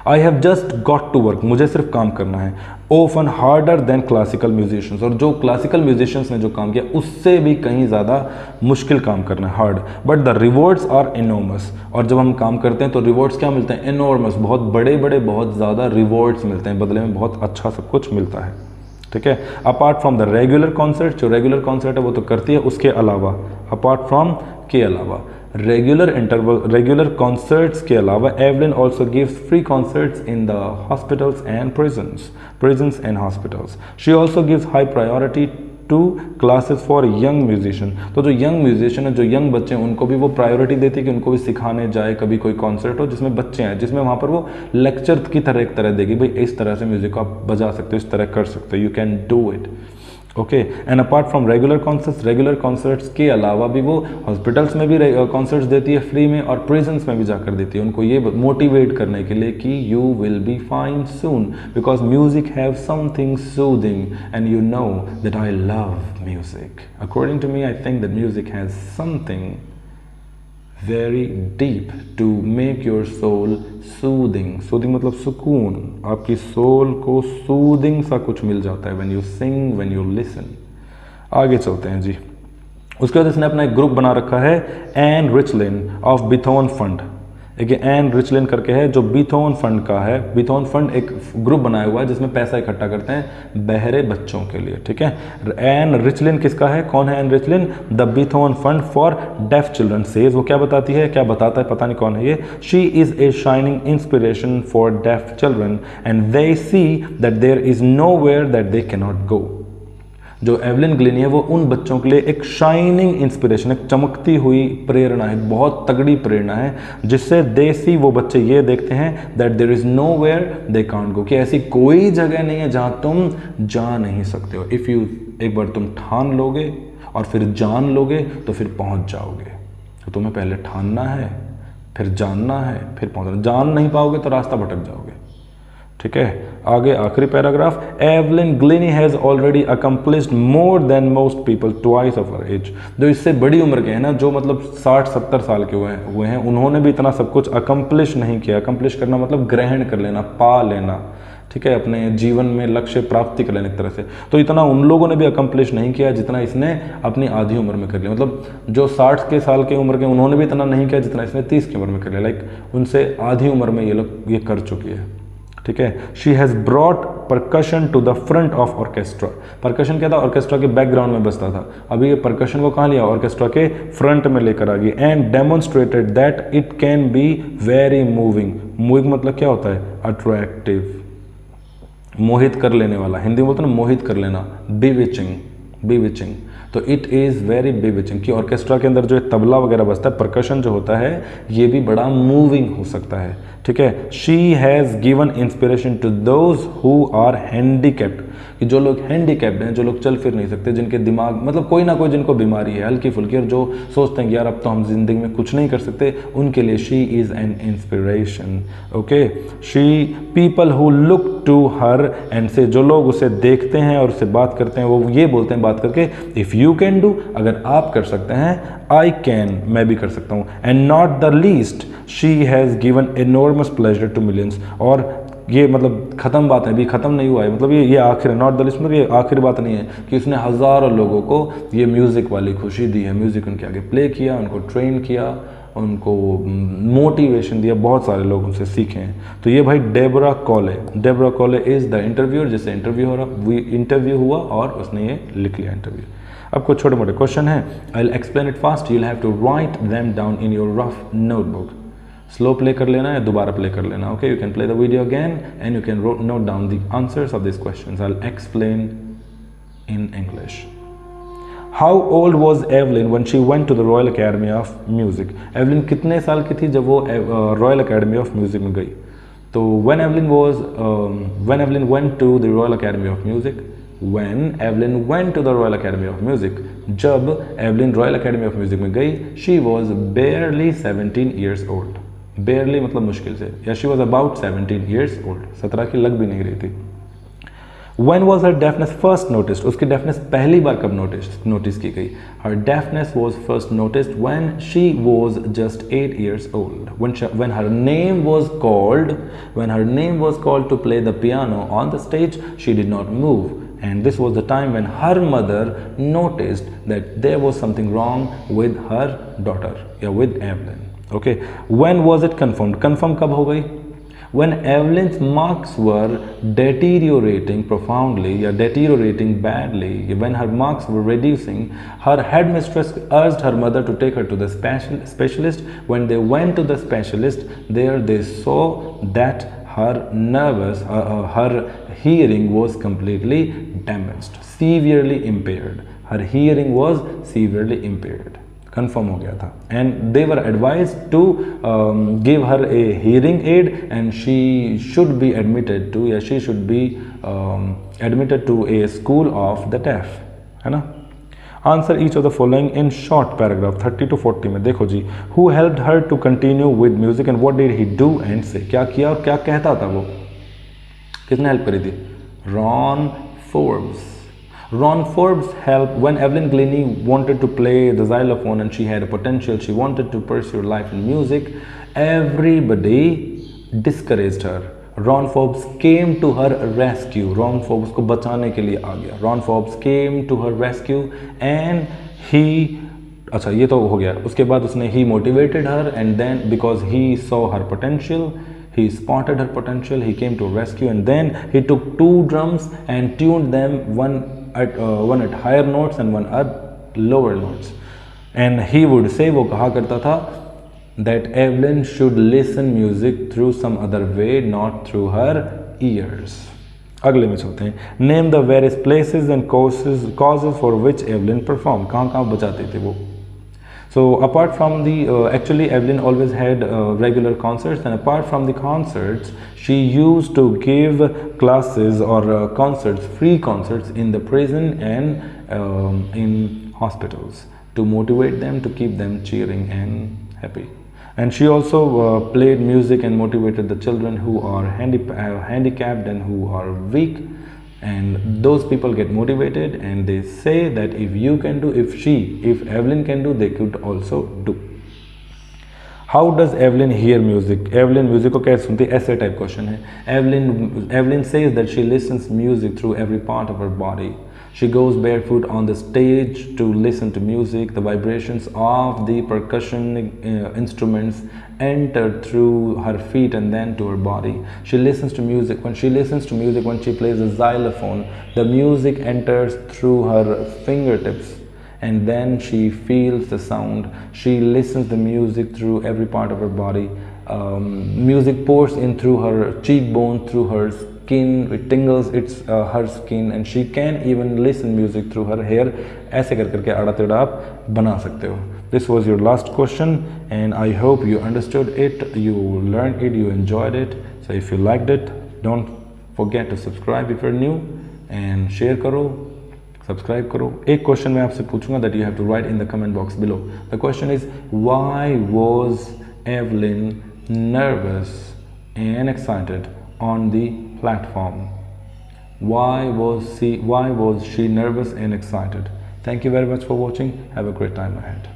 I have just got to work, मुझे सिर्फ काम करना है। Often harder than classical musicians, और जो क्लासिकल म्यूजिशियंस ने जो काम किया उससे भी कहीं ज़्यादा मुश्किल काम करना है, hard. But the rewards are enormous, और जब हम काम करते हैं तो रिवॉर्ड्स क्या मिलते हैं, एनॉर्मस, बहुत बड़े बड़े बहुत ज़्यादा रिवॉर्ड्स मिलते हैं, बदले में बहुत अच्छा सब कुछ मिलता है, ठीक है। Apart from the regular concert, जो रेगुलर कॉन्सर्ट है वो तो करती है, उसके अलावा, अपार्ट फ्रॉम के अलावा, रेगुलर कॉन्सर्ट्स के अलावा Evelyn also gives free concerts in the hospitals and prisons and hospitals. She also gives high priority to classes for young musician. तो जो यंग म्यूजिशियन है, जो यंग बच्चे हैं, उनको भी वो प्रायोरिटी देती है कि उनको भी सिखाने जाए, कभी कोई कॉन्सर्ट हो जिसमें बच्चे हैं, जिसमें वहाँ पर वो लेक्चर की तरह एक तरह देगी, भाई इस तरह से म्यूजिक को आप बजा सकते हो, इस तरह कर सकते हो, you can do it. Okay. And apart from regular concerts के अलावा भी वो हॉस्पिटल्स में भी कॉन्सर्ट्स देती है फ्री में, और प्रिजन्स में भी जाकर देती है, उनको ये मोटिवेट करने के लिए कि you will be fine soon, because music have something soothing and you know that I love music. According to me, I think that music has something very deep to make your soul soothing मतलब सुकून, आपकी soul को soothing सा कुछ मिल जाता है when you sing, when you listen। आगे चलते हैं जी। उसके बाद इसने अपना एक ग्रुप बना रखा है Ann Richlin of Beethoven Fund. देखिए एन रिचलिन करके है जो बीथोवन फंड का है। बीथोवन फंड एक ग्रुप बनाया हुआ है जिसमें पैसा इकट्ठा करते हैं बहरे बच्चों के लिए, ठीक है। एन रिचलिन किसका है, कौन है Ann Richlin? The Beethoven Fund for deaf children says. वो क्या बताती है, क्या बताता है, पता नहीं कौन है ये। She is a shining inspiration for deaf children and they see that there is nowhere that they can not go. जो एवलिन ग्लिनी है वो उन बच्चों के लिए एक शाइनिंग इंस्पिरेशन, एक चमकती हुई प्रेरणा है, बहुत तगड़ी प्रेरणा है, जिससे देसी वो बच्चे ये देखते हैं that there is nowhere they can't go, कि ऐसी कोई जगह नहीं है जहां तुम जा नहीं सकते हो। इफ़ यू एक बार तुम ठान लोगे और फिर जान लोगे तो फिर पहुंच जाओगे। तो तुम्हें पहले ठानना है, फिर जानना है, फिर पहुंचना। जान नहीं पाओगे तो रास्ता भटक जाओगे, ठीक है। आगे आखिरी paragraph, Evelyn Glennie has already accomplished more than most people twice of her age. जो इससे बड़ी उम्र के हैं ना, जो मतलब 60-70 साल के हुए हैं, उन्होंने भी इतना सब कुछ अकम्प्लिश नहीं किया। अकम्प्लिश करना मतलब ग्रहण कर लेना, पा लेना, ठीक है, अपने जीवन में लक्ष्य प्राप्ति कर लेने की तरह से। तो इतना उन लोगों ने भी अकम्प्लिश नहीं किया जितना इसने अपनी आधी उम्र में कर लिया। मतलब जो 60 साल के उम्र के, उन्होंने भी इतना नहीं किया जितना इसने 30 की उम्र में कर लिया। लाइक उनसे आधी उम्र में ये लोग ये कर चुकी है, ठीक है। She has brought percussion to the front of orchestra. Percussion क्या था, ऑर्केस्ट्रा के बैकग्राउंड में बजता था, अभी ये परकशन को कहाँ लिया, ऑर्केस्ट्रा के फ्रंट में लेकर आ गई। And demonstrated that it can be very moving. Moving मतलब क्या होता है, अट्रैक्टिव, मोहित कर लेने वाला, हिंदी में बोलते हैं ना मोहित कर लेना, बीविचिंग। तो इट इज़ वेरी बीविचिंग कि ऑर्केस्ट्रा के अंदर जो तबला वगैरह बजता है, परकशन जो होता है, ये भी बड़ा मूविंग हो सकता है, ठीक है। She has given inspiration to those who are handicapped, कि जो लोग हैंडीकैप्ड हैं, जो लोग चल फिर नहीं सकते, जिनके दिमाग मतलब कोई ना कोई जिनको बीमारी है हल्की फुल्की, और जो सोचते हैं कि यार अब तो हम जिंदगी में कुछ नहीं कर सकते, उनके लिए she is an inspiration. Okay. She people who look to her and say, जो लोग उसे देखते हैं और उससे बात करते हैं, वो ये बोलते हैं बात करके, इफ़ यू कैन डू, अगर आप कर सकते हैं, आई कैन, मैं भी कर सकता हूँ। And not the least she has given enormous pleasure to millions. और ये मतलब ख़त्म बात है, अभी ख़त्म नहीं हुआ है, मतलब ये आखिर है, नॉट द लिस्ट मतलब ये आखिरी बात नहीं है कि उसने हज़ारों लोगों को ये म्यूज़िक वाली खुशी दी है। म्यूज़िक उनके आगे प्ले किया, उनको ट्रेन किया, उनको मोटिवेशन दिया, बहुत सारे लोग उनसे सीखे हैं। तो ये भाई डेबरा कॉले इज़ द इंटरव्यूअर, जिससे इंटरव्यू हुआ और उसने ये लिख लिया इंटरव्यू। अब कुछ छोटे मोटे क्वेश्चन हैं, I will explain it fast, you will have to write them down in your rough notebook. Slow play कर लेना है, दोबारा प्ले कर लेना, okay. You can play the video again and you can note down the answers of this questions. I will explain in English. How old was Evelyn when she went to the Royal Academy of music. Evelyn कितने साल की थी जब वो royal Academy of Music में गई? तो when Evelyn went to the Royal Academy of Music, जब Evelyn royal Academy of Music में गई, she was barely 17 years old। barely मतलब मुश्किल से, या she was about 17 years old, 17 की लग भी नहीं रही थी। When was her deafness first noticed? उसकी deafness पहली बार कब नोटिस की गई? Her deafness was first noticed when she was just 8 years old. When her name was called to play the piano on the stage, she did not move. And this was the time when her mother noticed that there was something wrong with her daughter, या with Evelyn. Okay. When was it confirmed? Confirm कब हो गई? When Evelyn's marks were deteriorating profoundly, or deteriorating badly, when her marks were reducing, her headmistress urged her mother to take her to the specialist. When they went to the specialist, there they saw that her her hearing was completely damaged, severely impaired. Her hearing was severely impaired. Confirm हो गया था. And they were advised to give her a hearing aid, and she should be admitted to, या she should be admitted to a school of the deaf, है ना. Answer each of the following in short paragraph 30 to 40 में. देखो जी, who helped her to continue with music and what did he do and say. क्या किया और क्या कहता था वो, किसने हेल्प करी थी? Ron Forbes. Ron Forbes helped when Evelyn Glennie wanted to play the xylophone and she had a potential, she wanted to pursue life in music. Everybody discouraged her. Ron Forbes came to her rescue. Ron Forbes को बचाने के लिए आ गया. Ron Forbes came to her rescue and he, अच्छा ये तो हो गया. उसके बाद उसने he motivated her and then because he saw her potential, he spotted her potential, he came to rescue and then he took 2 drums and tuned them, one at higher notes and one at lower notes. And he would say, वो कहा करता था that Evelyn should listen music through some other way, not through her ears. अगले में चलते हैं. Name the various places and causes for which Evelyn performed. कहाँ कहाँ बजाते थे वो. So apart from the actually Evelyn always had regular concerts, and apart from the concerts she used to give classes or concerts, free concerts in the prison and in hospitals to motivate them, to keep them cheering and happy. And she also played music and motivated the children who are handicapped and who are weak. And those people get motivated and they say that if you can do, if Evelyn can do, they could also do. How does Evelyn hear music? Evelyn music को कैसे सुनती है? ऐसे type question है. Evelyn says that she listens music through every part of her body. She goes barefoot on the stage to listen to music. The vibrations of the percussion instruments enter through her feet and then to her body. She listens to music. When she listens to music, when she plays a xylophone, the music enters through her fingertips and then she feels the sound. She listens the music through every part of her body. Music pours in through her cheekbone, through her skin, it tingles her skin, and she can even listen music through her hair. ऐसे कर करके आड़ा टेढ़ा आप बना सकते हो. This was your last question and I hope you understood it, you learned it, you enjoyed it. So if you liked it, don't forget to subscribe if you're new and share करो, subscribe करो. एक question मैं आपसे पूछूंगा that you have to write in the comment box below. The question is, why was Evelyn nervous and excited on the platform? Why was she nervous and excited? Thank you very much for watching. Have a great time ahead.